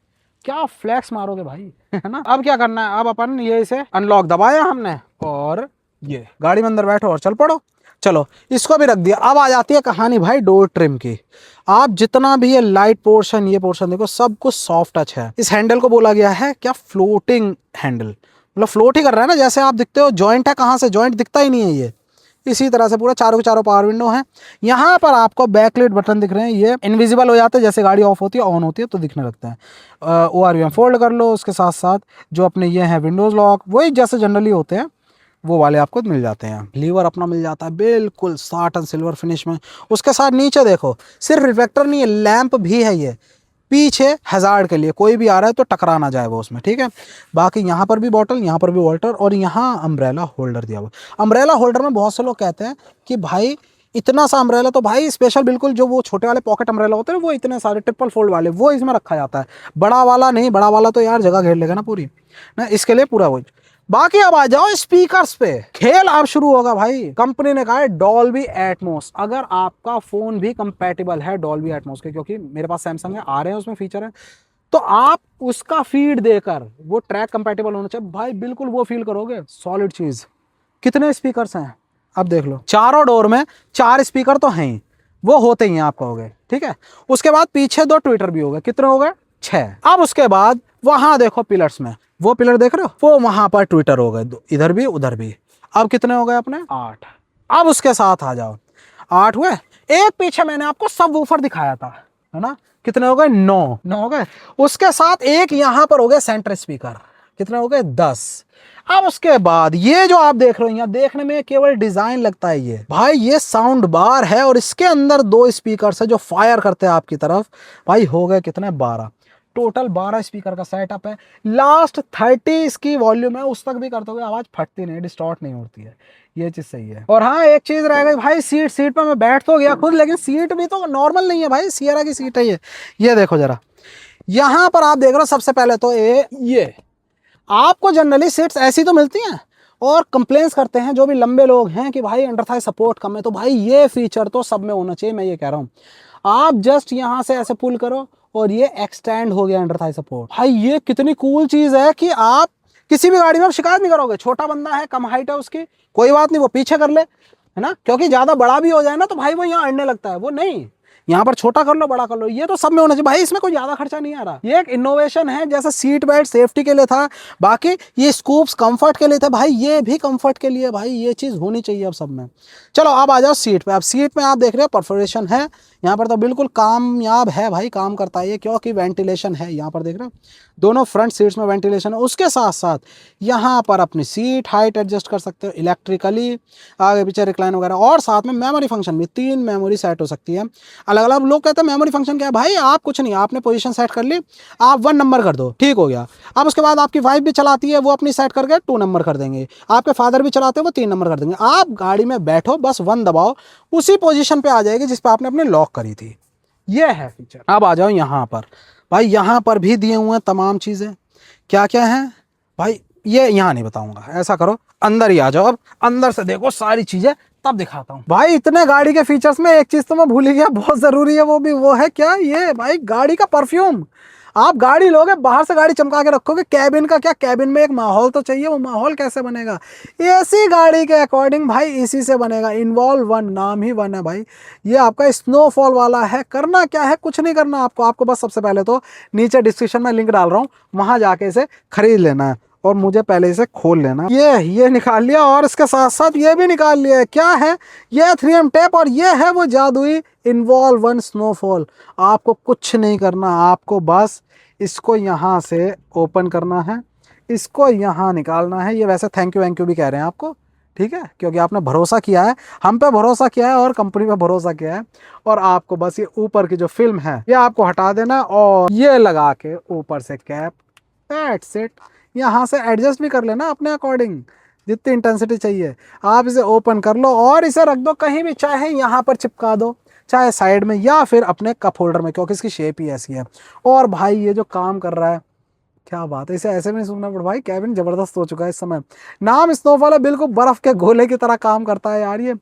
क्या फ्लैक्स मारोगे भाई, है ना। अब क्या करना है, अब अपन ये इसे अनलॉक दबाया हमने, और ये गाड़ी में अंदर बैठो और चल पड़ो। चलो इसको भी रख दिया। अब आ जाती है कहानी भाई डोर ट्रिम की। आप जितना भी ये लाइट पोर्शन, ये पोर्शन देखो, सब कुछ सॉफ्ट टच है। इस हैंडल को बोला गया है क्या, फ्लोटिंग हैंडल, मतलब फ्लोट ही कर रहा है ना, जैसे आप दिखते हो। जॉइंट है कहाँ से, जॉइंट दिखता ही नहीं है, ये इसी तरह से पूरा चारों के चारों पावर विंडो हैं। यहाँ पर आपको बैकलाइट बटन दिख रहे हैं, ये इनविजिबल हो जाते हैं, जैसे गाड़ी ऑफ होती है ऑन होती है तो दिखने लगता है। ORVM फोल्ड कर लो, उसके साथ साथ जो अपने ये हैं विंडोज़ लॉक, वही जैसे जनरली होते हैं वो वाले आपको मिल जाते हैं। लीवर अपना मिल जाता है बिल्कुल साटन सिल्वर फिनिश में। उसके साथ नीचे देखो, सिर्फ रिफ्लेक्टर नहीं है, लैंप भी है ये पीछे हैजार्ड के लिए, कोई भी आ रहा है तो टकरा ना जाए वो उसमें, ठीक है। बाकी यहाँ पर भी बॉटल, यहाँ पर भी वाटर, और यहाँ अम्ब्रेला होल्डर दिया हुआ। अम्ब्रेला होल्डर में बहुत से लोग कहते हैं कि भाई इतना सा अम्ब्रेला, तो भाई स्पेशल बिल्कुल जो वो छोटे वाले पॉकेट अम्ब्रेला होते हैं वो इतने सारे ट्रिपल फोल्ड वाले वो इसमें रखा जाता है, बड़ा वाला नहीं। बड़ा वाला तो यार जगह घेर लेगा ना पूरी ना, इसके लिए पूरा वो। बाकी अब आ जाओ स्पीकर्स पे, खेल अब शुरू होगा भाई। कंपनी ने कहा है डॉल्बी एटमॉस, अगर आपका फोन भी कंपैटिबल है डॉल्बी एटमॉस के, क्योंकि मेरे पास सैमसंग है, आ रहे हैं उसमें फीचर है, तो आप उसका फीड देकर वो ट्रैक कंपैटिबल होना चाहिए भाई, बिल्कुल वो फील करोगे सॉलिड चीज। कितने स्पीकर्स हैं अब देख लो, चारों डोर में 4 स्पीकर तो हैं ही, वो होते ही हैं आप कहोगे, ठीक है। उसके बाद पीछे 2 ट्विटर भी हो गए, कितने हो गए 6। अब उसके बाद वहां देखो पिलर्स में, वो पिलर देख रहे हो, वो वहां पर ट्विटर हो गए, इधर भी उधर भी। अब कितने हो गए अपने 8। अब उसके साथ आ जाओ, 8 हुए। एक पीछे मैंने आपको सब वूफर दिखाया था, है ना, कितने हो गए 9 हो गए। उसके साथ एक यहां पर हो गए सेंटर स्पीकर, कितने हो गए 10। अब उसके बाद ये जो आप देख रहे हो, यहाँ देखने में केवल डिजाइन लगता है ये भाई, ये साउंड बार है और इसके अंदर 2 स्पीकर है जो फायर करते हैं आपकी तरफ। भाई हो गए कितने 12, टोटल 12 स्पीकर का सेटअप है। लास्ट 30 इसकी वॉल्यूम है, उस तक भी करते हुए आवाज फटती नहीं, डिस्टॉर्ट नहीं होती है, ये चीज सही है। और हाँ एक चीज रह गई भाई, सीट पे मैं बैठ तो गया खुद, लेकिन सीट भी तो नॉर्मल नहीं है भाई, सियरा की सीट है ये देखो जरा। यहां पर आप देख रहे हो सबसे पहले तो ये आपको जनरली सीट्स ऐसी तो मिलती हैं, और कंप्लेंट्स करते हैं जो भी लंबे लोग हैं कि भाई अंडर थाई सपोर्ट कम है, तो भाई ये फीचर तो सब में होना चाहिए, मैं ये कह रहा हूँ। आप जस्ट यहां से ऐसे पुल करो और ये एक्सटेंड हो गया अंडर थाई सपोर्ट। भाई ये कितनी कूल चीज है कि आप किसी भी गाड़ी में आप शिकायत नहीं करोगे, छोटा बंदा है, कम हाइट है उसकी, कोई बात नहीं, वो पीछे कर ले, है ना, क्योंकि ज्यादा बड़ा भी हो जाए ना तो भाई वो यहाँ अड़ने लगता है, वो नहीं, यहाँ पर छोटा कर लो बड़ा कर लो, ये तो सब में होना चाहिए भाई, इसमें कोई ज्यादा खर्चा नहीं आ रहा। ये एक इनोवेशन है, जैसे सीट बेल्ट सेफ्टी के लिए था, बाकी ये स्कूप्स कंफर्ट के लिए थे, भाई ये भी कंफर्ट के लिए, भाई ये चीज होनी चाहिए अब सब में। चलो अब आ जाओ सीट पे। अब सीट में आप देख रहे हो परफोरेशन है यहाँ पर, तो बिल्कुल कामयाब है भाई, काम करता है ये, क्योंकि वेंटिलेशन है यहाँ पर, देख रहे हो दोनों फ्रंट सीट्स में वेंटिलेशन है। उसके साथ साथ यहाँ पर अपनी सीट हाइट एडजस्ट कर सकते हो इलेक्ट्रिकली, आगे पीछे रिक्लाइन वगैरह, और साथ में मेमोरी फंक्शन भी, 3 मेमोरी सेट हो सकती है अलग अलग। लोग कहते हैं मेमोरी फंक्शन क्या है, भाई आप कुछ नहीं, आपने पोजीशन सेट कर ली, आप 1 नंबर कर दो, ठीक हो गया। अब उसके बाद आपकी वाइफ भी चलाती है, वो अपनी सेट करके 2 नंबर कर देंगे, आपके फादर भी चलाते हैं वो 3 नंबर कर देंगे। आप गाड़ी में बैठो बस 1 दबाओ, उसी पोजीशन पे आ जाएगी जिस पे आपने अपने लॉक करी थी, ये है फीचर। अब आ जाओ यहाँ पर, भाई यहाँ पर भी दिए हुए हैं तमाम चीजें, क्या क्या है भाई ये यहाँ नहीं बताऊंगा, ऐसा करो अंदर ही आ जाओ, अब अंदर से देखो सारी चीजें तब दिखाता हूँ। भाई इतने गाड़ी के फीचर्स में एक चीज तो मैं भूल ही गया, बहुत जरूरी है, वो है क्या, ये भाई गाड़ी का परफ्यूम। आप गाड़ी लोगे, बाहर से गाड़ी चमका के रखोगे, कैबिन का क्या, कैबिन में एक माहौल तो चाहिए, वो माहौल कैसे बनेगा, एसी गाड़ी के अकॉर्डिंग भाई इसी से बनेगा। इन्वॉल्व 1, नाम ही 1 है भाई, ये आपका स्नोफॉल वाला है। करना क्या है, कुछ नहीं करना आपको बस सबसे पहले तो नीचे डिस्क्रिप्शन में लिंक डाल रहा हूँ, वहां जाके इसे खरीद लेना है, और मुझे पहले इसे खोल लेना। ये निकाल लिया, और इसके साथ साथ ये भी निकाल लिया है, क्या है ये 3M टेप, और ये है वो जादुई इन्वॉल्व 1 स्नोफॉल। आपको कुछ नहीं करना, आपको बस इसको यहाँ से ओपन करना है, इसको यहाँ निकालना है। ये वैसे थैंक यू भी कह रहे हैं आपको, ठीक है, क्योंकि आपने भरोसा किया है, हम पे भरोसा किया है और कंपनी पे भरोसा किया है। और आपको बस ये ऊपर की जो फिल्म है ये आपको हटा देना, और ये लगा के ऊपर से कैप, दैट्स इट। यहाँ से एडजस्ट भी कर लेना अपने अकॉर्डिंग, जितनी इंटेंसिटी चाहिए। आप इसे ओपन कर लो और इसे रख दो कहीं भी, चाहे यहाँ पर चिपका दो, चाहे साइड में, या फिर अपने कप होल्डर में, क्योंकि इसकी शेप ही ऐसी है। और भाई ये जो काम कर रहा है, क्या बात है, इसे ऐसे भी नहीं सुनना पड़ भाई, कैबिन जबरदस्त हो चुका है इस समय। नाम स्नोफॉल है, बिल्कुल बर्फ के गोले की तरह काम करता है यार ये,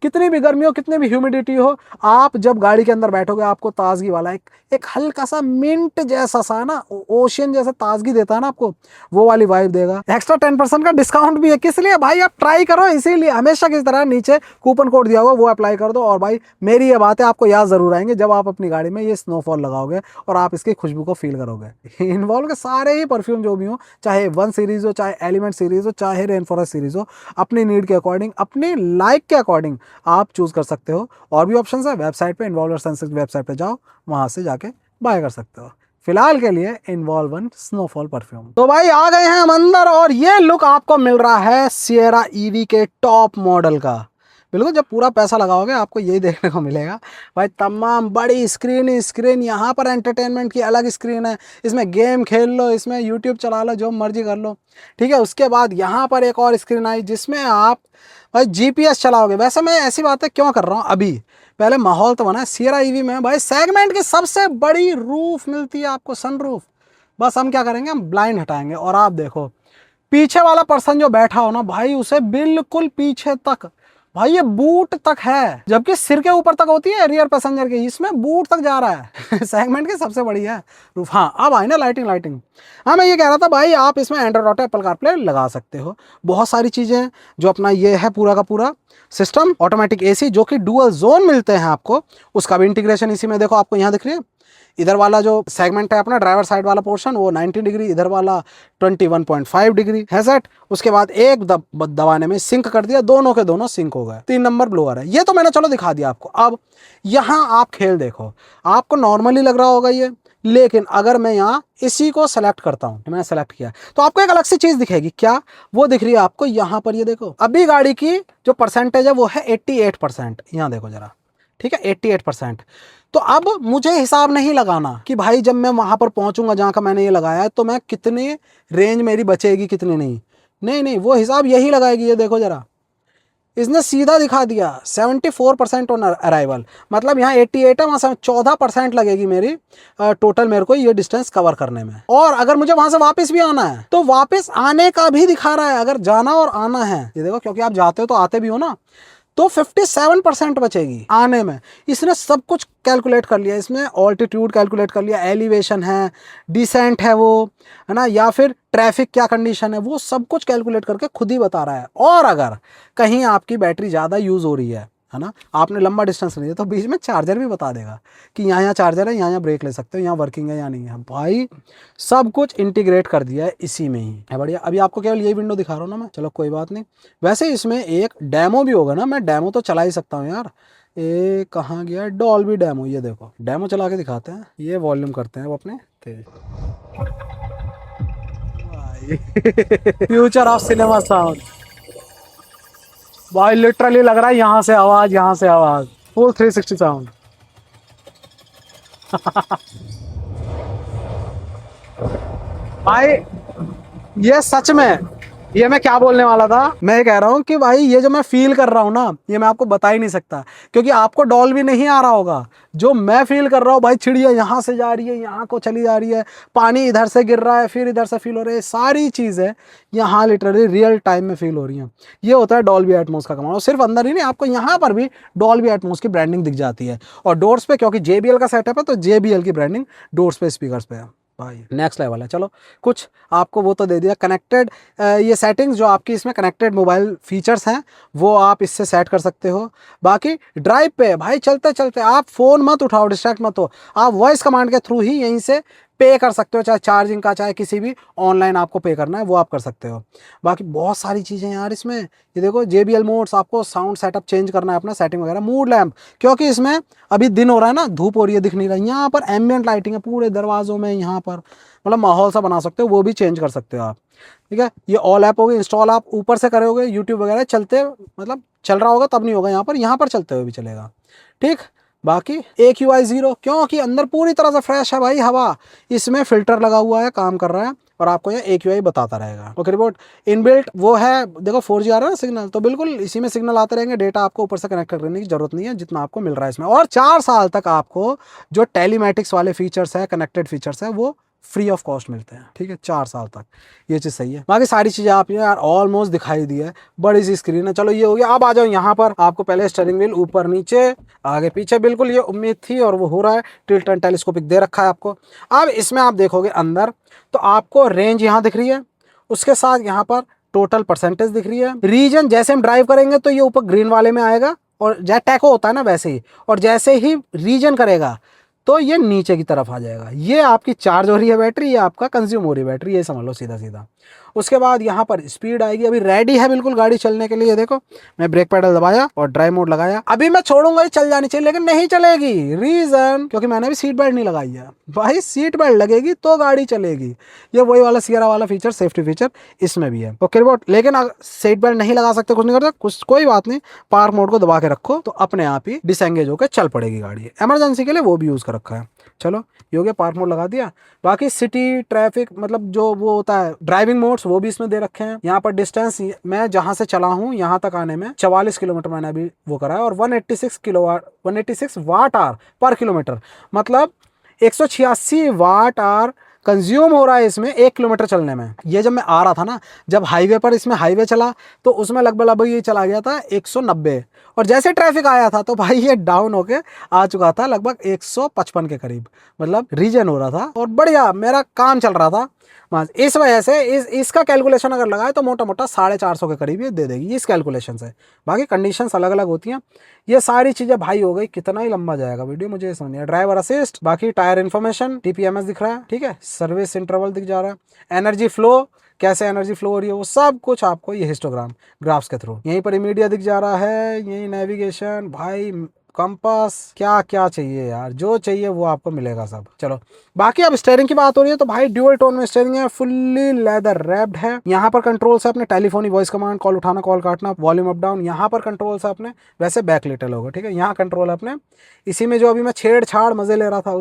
कितनी भी गर्मी हो, कितनी भी ह्यूमिडिटी हो, आप जब गाड़ी के अंदर बैठोगे आपको ताजगी वाला एक हल्का सा मिंट जैसा सा ना, ओशियन जैसा ताजगी देता है ना आपको, वो वाली वाइब देगा। एक्स्ट्रा 10% का डिस्काउंट भी है, किस लिए भाई, आप ट्राई करो, इसीलिए हमेशा किस तरह नीचे कूपन कोड दिया होगा वो अप्लाई कर दो। और भाई मेरी ये बात है आपको याद जरूर आएंगे जब आप अपनी गाड़ी में ये स्नोफॉल लगाओगे और आप इसकी खुशबू को फील करोगे। इन्वॉल्व के सारे ही परफ्यूम जो भी हो, चाहे 1 सीरीज हो, चाहे एलिमेंट सीरीज हो, चाहे रेन फॉरेस्ट सीरीज हो, अपनी नीड के अकॉर्डिंग, अपनी लाइक के अकॉर्डिंग आप चूज कर सकते हो। और भी ऑप्शन है वेबसाइट पे, इन्वॉल्व सनसिल्क वेबसाइट पे जाओ, वहां से जाके बाय कर सकते हो। फिलहाल के लिए इन्वॉल्व स्नोफॉल परफ्यूम। तो भाई आ गए हैं हम अंदर और ये लुक आपको मिल रहा है सिएरा ईवी के टॉप मॉडल का। बिल्कुल जब पूरा पैसा लगाओगे आपको यही देखने को मिलेगा भाई, तमाम बड़ी स्क्रीन, यहाँ पर एंटरटेनमेंट की अलग स्क्रीन है, इसमें गेम खेल लो, इसमें यूट्यूब चला लो, जो मर्जी कर लो, ठीक है। उसके बाद यहाँ पर एक और स्क्रीन आई जिसमें आप भाई जीपीएस चलाओगे। वैसे मैं ऐसी बातें क्यों कर रहा हूँ अभी, पहले माहौल तो बना है। सिएरा ईवी में भाई सेगमेंट की सबसे बड़ी रूफ मिलती है आपको, सनरूफ। बस हम क्या करेंगे, हम ब्लाइंड हटाएंगे और आप देखो पीछे वाला पर्सन जो बैठा हो ना भाई, उसे बिल्कुल पीछे तक भाई ये बूट तक है, जबकि सिर के ऊपर तक होती है रियर पैसेंजर के, इसमें बूट तक जा रहा है। सेगमेंट की सबसे बड़ी है रूफ। हाँ अब आई ना लाइटिंग। हाँ मैं ये कह रहा था भाई, आप इसमें एंड्रॉइड ऑटो, एप्पल कारप्ले लगा सकते हो, बहुत सारी चीजें हैं। जो अपना ये है पूरा का पूरा सिस्टम, ऑटोमेटिक एसी जो कि डुअल जोन मिलते हैं आपको, उसका भी इंटीग्रेशन इसी में देखो आपको यहाँ दिख रही है। इधर वाला जो सेगमेंट है अपना ड्राइवर साइड वाला पोर्शन वो 90 डिग्री, इधर वाला 21.5 डिग्री है सेट। उसके बाद एक दबाने में सिंक कर दिया, दोनों के दोनों सिंक हो गए। 3 नंबर ब्लोअर है, ये तो मैंने चलो दिखा दिया आपको। अब यहाँ आप खेल देखो, आपको नॉर्मली लग रहा होगा ये, लेकिन अगर मैं यहाँ इसी को सेलेक्ट करता हूँ, मैंने सेलेक्ट किया तो आपको एक अलग सी चीज दिखेगी। क्या वो दिख रही है आपको यहाँ पर, ये देखो अभी गाड़ी की जो परसेंटेज है वो है 88%, यहाँ देखो जरा, ठीक है 88%। तो अब मुझे हिसाब नहीं लगाना कि भाई जब मैं वहां पर पहुंचूंगा जहां का मैंने ये लगाया है तो मैं कितने रेंज मेरी बचेगी कितनी नहीं, वो हिसाब यही लगाएगी। ये देखो जरा, इसने सीधा दिखा दिया 74% ऑन अराइवल, मतलब यहाँ 88 है, वहाँ से 14% लगेगी मेरी टोटल मेरे को ये डिस्टेंस कवर करने में। और अगर मुझे वहां से वापस भी आना है तो वापस आने का भी दिखा रहा है, अगर जाना और आना है, ये देखो क्योंकि आप जाते हो तो आते भी हो ना, तो 57% बचेगी आने में। इसने सब कुछ कैलकुलेट कर लिया, इसमें ऑल्टीट्यूड कैलकुलेट कर लिया, एलिवेशन है, डिसेंट है वो, है ना, या फिर ट्रैफिक क्या कंडीशन है, वो सब कुछ कैलकुलेट करके खुद ही बता रहा है। और अगर कहीं आपकी बैटरी ज़्यादा यूज़ हो रही है ना, आपने लंबा डिस्टेंस नहीं है, तो बीच में चार्जर भी बता देगा कि यहाँ चार्जर है, यहाँ ब्रेक ले सकते हो, यहाँ वर्किंग है या नहीं है। भाई सब कुछ इंटीग्रेट कर दिया है इसी में ही है, बढ़िया। अभी आपको केवल यही विंडो दिखा रहा हूँ ना मैं, चलो कोई बात नहीं। वैसे इसमें एक डेमो भी होगा ना, मैं डेमो तो चला ही सकता हूँ यार। ये कहाँ गया डॉल्बी डेमो, ये देखो डेमो चला के दिखाते हैं। ये वॉल्यूम करते हैं वो अपने तेज। फ्यूचर ऑफ सिनेमा साउंड भाई, लिटरली लग रहा है यहाँ से आवाज, यहाँ से आवाज, फुल 360 साउंड। भाई ये सच में, ये मैं क्या बोलने वाला था, मैं कह रहा हूँ कि भाई ये जो मैं फील कर रहा हूँ ना, ये मैं आपको बता ही नहीं सकता, क्योंकि आपको डॉल भी नहीं आ रहा होगा। जो मैं फील कर रहा हूँ भाई, चिड़िया यहाँ से जा रही है, यहाँ को चली जा रही है, पानी इधर से गिर रहा है, फिर इधर से फील हो रही है, सारी चीज़ें यहाँ लिटरली रियल टाइम में फील हो रही हैं। ये होता है डॉल्बी एटमॉस का कमाल। और सिर्फ अंदर ही नहीं, आपको यहाँ पर भी डॉल्बी एटमॉस की ब्रांडिंग दिख जाती है। और डोर्स पे, क्योंकि JBL का सेटअप है, तो JBL की ब्रांडिंग डोर्स पे, स्पीकर्स पे है भाई, नेक्स्ट लेवल है। चलो कुछ आपको वो तो दे दिया कनेक्टेड, ये सेटिंग्स जो आपकी इसमें कनेक्टेड मोबाइल फीचर्स हैं वो आप इससे सेट कर सकते हो। बाकी ड्राइव पे भाई चलते चलते आप फ़ोन मत उठाओ, डिस्ट्रैक्ट मत हो, आप वॉइस कमांड के थ्रू ही यहीं से पे कर सकते हो, चाहे चार्जिंग का, चाहे किसी भी ऑनलाइन आपको पे करना है वो आप कर सकते हो। बाकी बहुत सारी चीज़ें यार इसमें, ये देखो JBL मोड्स, आपको साउंड सेटअप चेंज करना है अपना, सेटिंग वगैरह, मूड लैम्प, क्योंकि इसमें अभी दिन हो रहा है ना, धूप हो रही है, दिख नहीं रहा है, यहाँ पर एम्बिएंट लाइटिंग है पूरे दरवाज़ों में, यहाँ पर मतलब माहौल सा बना सकते हो, वो भी चेंज कर सकते हो आप, ठीक है। ये ऑल ऐप हो गई, इंस्टॉल आप ऊपर से करोगे, यूट्यूब वगैरह चलते मतलब चल रहा होगा तब नहीं होगा, यहाँ पर चलते हुए भी चलेगा, ठीक। बाकी AQI 0, क्योंकि अंदर पूरी तरह से फ्रेश है भाई हवा, इसमें फिल्टर लगा हुआ है, काम कर रहा है, और आपको ये AQI बताता रहेगा। ओके रिपोर्ट इनबिल्ट वो है, देखो 4G आ रहा है ना सिग्नल, तो बिल्कुल इसी में सिग्नल आते रहेंगे, डेटा आपको ऊपर से कनेक्ट करने की जरूरत नहीं है, जितना आपको मिल रहा है इसमें। और 4 साल तक आपको जो टेलीमेटिक्स वाले फीचर्स है, कनेक्टेड फीचर्स है, वो फ्री ऑफ कॉस्ट मिलते हैं, ठीक है, 4 साल तक। ये चीज़ सही है। बाकी सारी चीज़ें आप यार ऑलमोस्ट दिखाई दी है, बड़ी सी स्क्रीन है। चलो ये हो गया। अब आ जाओ यहाँ पर, आपको पहले स्टीयरिंग व्हील ऊपर नीचे आगे पीछे, बिल्कुल ये उम्मीद थी और वो हो रहा है। टिल्ट एंड टेलीस्कोपिक दे रखा है आपको। अब इसमें आप देखोगे अंदर तो आपको रेंज यहाँ दिख रही है, उसके साथ यहाँ पर टोटल परसेंटेज दिख रही है। रीजन जैसे हम ड्राइव करेंगे तो ये ऊपर ग्रीन वाले में आएगा, और जैसे टैको होता है ना वैसे ही, और जैसे ही रीजन करेगा तो ये नीचे की तरफ आ जाएगा। ये आपकी चार्ज हो रही है बैटरी, ये आपका कंज्यूम हो रही है बैटरी, ये समझ लो सीधा सीधा। उसके बाद यहाँ पर स्पीड आएगी। अभी रेडी है बिल्कुल गाड़ी चलने के लिए। देखो मैं ब्रेक पेडल दबाया और ड्राइव मोड लगाया। अभी मैं छोड़ूंगा, ये चल जानी चाहिए लेकिन नहीं चलेगी। रीजन क्योंकि मैंने भी सीट बेल्ट नहीं लगाई है। भाई सीट बेल्ट लगेगी तो गाड़ी चलेगी। ये वही वाला सियरा वाला फीचर, सेफ्टी फीचर इसमें भी है। ओके रिपोर्ट, लेकिन सीट बेल्ट नहीं लगा सकते, कुछ नहीं करते, कुछ कोई बात नहीं। पार्क मोड को दबा के रखो तो अपने आप ही डिसएंगेज होकर चल पड़ेगी गाड़ी। इमरजेंसी के लिए वो भी यूज कर रखा है। चलो ये हो गया, पार्क मोड लगा दिया। बाकी सिटी ट्रैफिक मतलब जो वो होता है ड्राइविंग मोड्स, वो भी इसमें दे रखे हैं। यहाँ पर डिस्टेंस मैं जहां से चला हूँ यहाँ तक आने में 44 किलोमीटर मैंने अभी वो करा है, और 186 वाट आवर पर किलोमीटर, मतलब 186 वाट आवर कंज्यूम हो रहा है इसमें 1 किलोमीटर चलने में। ये जब मैं आ रहा था ना, जब हाईवे पर इसमें हाईवे चला तो उसमें लगभग ये चला गया था 190, और जैसे ट्रैफिक आया था तो भाई ये डाउन होके आ चुका था लगभग 155 के करीब, मतलब रीजन हो रहा था और बढ़िया मेरा काम चल रहा था। बस इस वजह से इसका कैलकुलेशन अगर लगाए तो मोटा मोटा 450 के करीब ये दे देगी इस कैलकुलेशन से। बाकी कंडीशंस अलग अलग होती हैं। ये सारी चीजें भाई हो गई। कितना ही लंबा जाएगा वीडियो मुझे समझ नहीं। ड्राइवर असिस्ट, बाकी टायर इन्फॉर्मेशन, टीपीएमएस दिख रहा है, ठीक है, सर्विस इंटरवल दिख जा रहा है, एनर्जी फ्लो, कैसे एनर्जी फ्लो हो रही है वो सब कुछ आपको ये हिस्टोग्राम ग्राफ्स के थ्रू। यहीं पर इमीडिया दिख जा रहा है, यही नेविगेशन, भाई कंपास, क्या क्या चाहिए यार, जो चाहिए वो आपको मिलेगा सब। चलो बाकी अब स्टीयरिंग की बात हो रही है तो भाई ड्यूअल टोन में स्टीयरिंग है, फुल्ली लेदर रैप्ड है। यहाँ पर कंट्रोल्स है अपने टेलीफोनी वॉइस कमांड, कॉल उठाना कॉल काटना, वॉल्यूम अप डाउन। यहाँ पर कंट्रोल्स है अपने, वैसे बैक लिटल होगा, ठीक है, यहाँ कंट्रोल है अपने। इसी में जो अभी मैं छेड़छाड़ मजे ले रहा था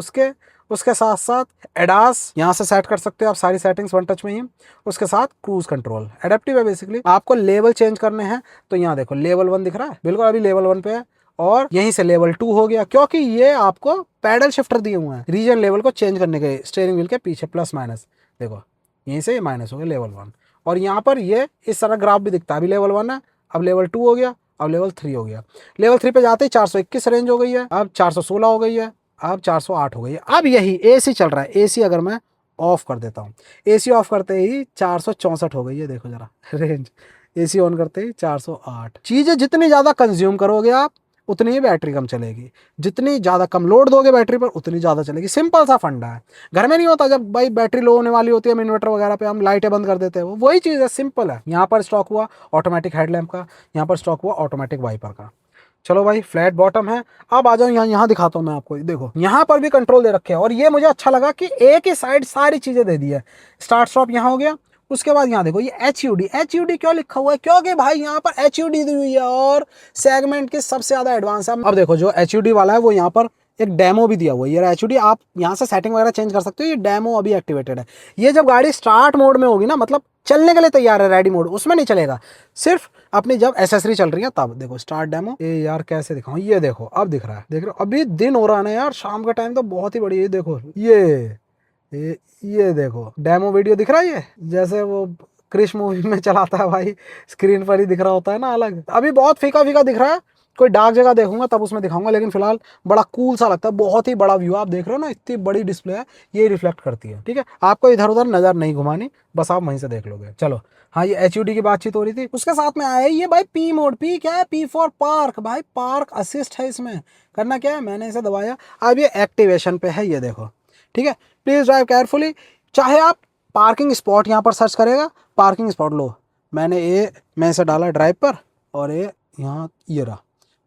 उसके साथ साथ एडास यहाँ से सेट कर सकते हो आप, सारी सेटिंग्स वन टच में ही। उसके साथ क्रूज कंट्रोल एडेप्टिव है बेसिकली। आपको लेवल चेंज करने हैं तो यहाँ देखो लेवल 1 दिख रहा है, बिल्कुल अभी लेवल 1 पे है, और यहीं से लेवल 2 हो गया क्योंकि ये आपको पैडल शिफ्टर दिए हुए हैं रीजन लेवल को चेंज करने के। स्टीयरिंग व्हील के पीछे प्लस माइनस देखो, यहीं से ये माइनस हो गया लेवल 1, और यहाँ पर ये इस तरह ग्राफ भी दिखता है। अभी लेवल 1 है, अब लेवल 2 हो गया, अब लेवल 3 हो गया। लेवल 3 पे जाते ही 421 रेंज हो गई है, अब 416 हो गई है, अब 408 हो गई है। अब यही एसी चल रहा है। एसी अगर मैं ऑफ कर देता हूँ, एसी ऑफ करते ही 464 हो गई है, देखो जरा रेंज। एसी ऑन करते ही 408। चीजें जितनी ज्यादा कंज्यूम करोगे आप उतनी ही बैटरी कम चलेगी, जितनी ज़्यादा कम लोड दोगे बैटरी पर उतनी ज़्यादा चलेगी। सिंपल सा फंडा है। घर में नहीं होता जब भाई बैटरी लो होने वाली होती है, हम इन्वर्टर वगैरह पे हम लाइटें बंद कर देते हैं, वो वही चीज़ है, सिंपल है। यहाँ पर स्टॉक हुआ ऑटोमेटिक हेडलैम्प का, यहाँ पर स्टॉक हुआ ऑटोमेटिक वाइपर का। चलो भाई फ्लैट बॉटम है। अब आ जाओ यहाँ दिखाता हूँ मैं आपको। देखो यहाँ पर भी कंट्रोल दे रखे हैं, और ये मुझे अच्छा लगा कि एक ही साइड सारी चीज़ें दे दी है। स्टार्ट स्टॉप यहाँ हो गया। उसके बाद यहाँ देखो ये एच यू डी क्यों लिखा हुआ है, क्योंकि भाई यहाँ पर एच यू डी दी हुई है और सेगमेंट की सबसे ज्यादा एडवांस है। अब देखो जो एच यू डी वाला है वो यहाँ पर एक डेमो भी दिया हुआ है। ये एच यू डी, आप यहाँ से सेटिंग वगैरह चेंज कर सकते हो। ये डेमो अभी एक्टिवेटेड है। ये जब गाड़ी स्टार्ट मोड में होगी ना, मतलब चलने के लिए तैयार है, रेडी मोड, उसमें नहीं चलेगा, सिर्फ अपनी जब एसेसरी चल रही है तब। देखो स्टार्ट डेमो, ये यार कैसे दिखाऊं, ये देखो अब दिख रहा है, देख रहे हो, अभी दिन हो रहा है ना यार, शाम का टाइम तो बहुत ही बढ़िया। ये देखो ये देखो डेमो वीडियो दिख रहा है, ये जैसे वो क्रिश मूवी में चलाता है भाई, स्क्रीन पर ही दिख रहा होता है ना अलग। अभी बहुत फीका फीका दिख रहा है, कोई डार्क जगह देखूंगा तब उसमें दिखाऊंगा, लेकिन फिलहाल बड़ा कूल सा लगता है। बहुत ही बड़ा व्यू आप देख रहे हो ना, इतनी बड़ी डिस्प्ले है, ये रिफ्लेक्ट करती है, ठीक है। आपको इधर उधर नजर नहीं घुमानी, बस आप वहीं से देख लोगे। चलो हाँ, ये एच की बातचीत हो रही थी, उसके साथ में आया ये भाई पी मोड। पी क्या है? P for park. भाई पार्क असिस्ट है। इसमें करना क्या है, मैंने इसे दबाया, अब ये एक्टिवेशन पे है, ये देखो, ठीक है। Please drive carefully. चाहे आप पार्किंग स्पॉट यहाँ पर सर्च करेगा, पार्किंग स्पॉट लो, मैं इसे डाला ड्राइव पर, और ये यहाँ ये रहा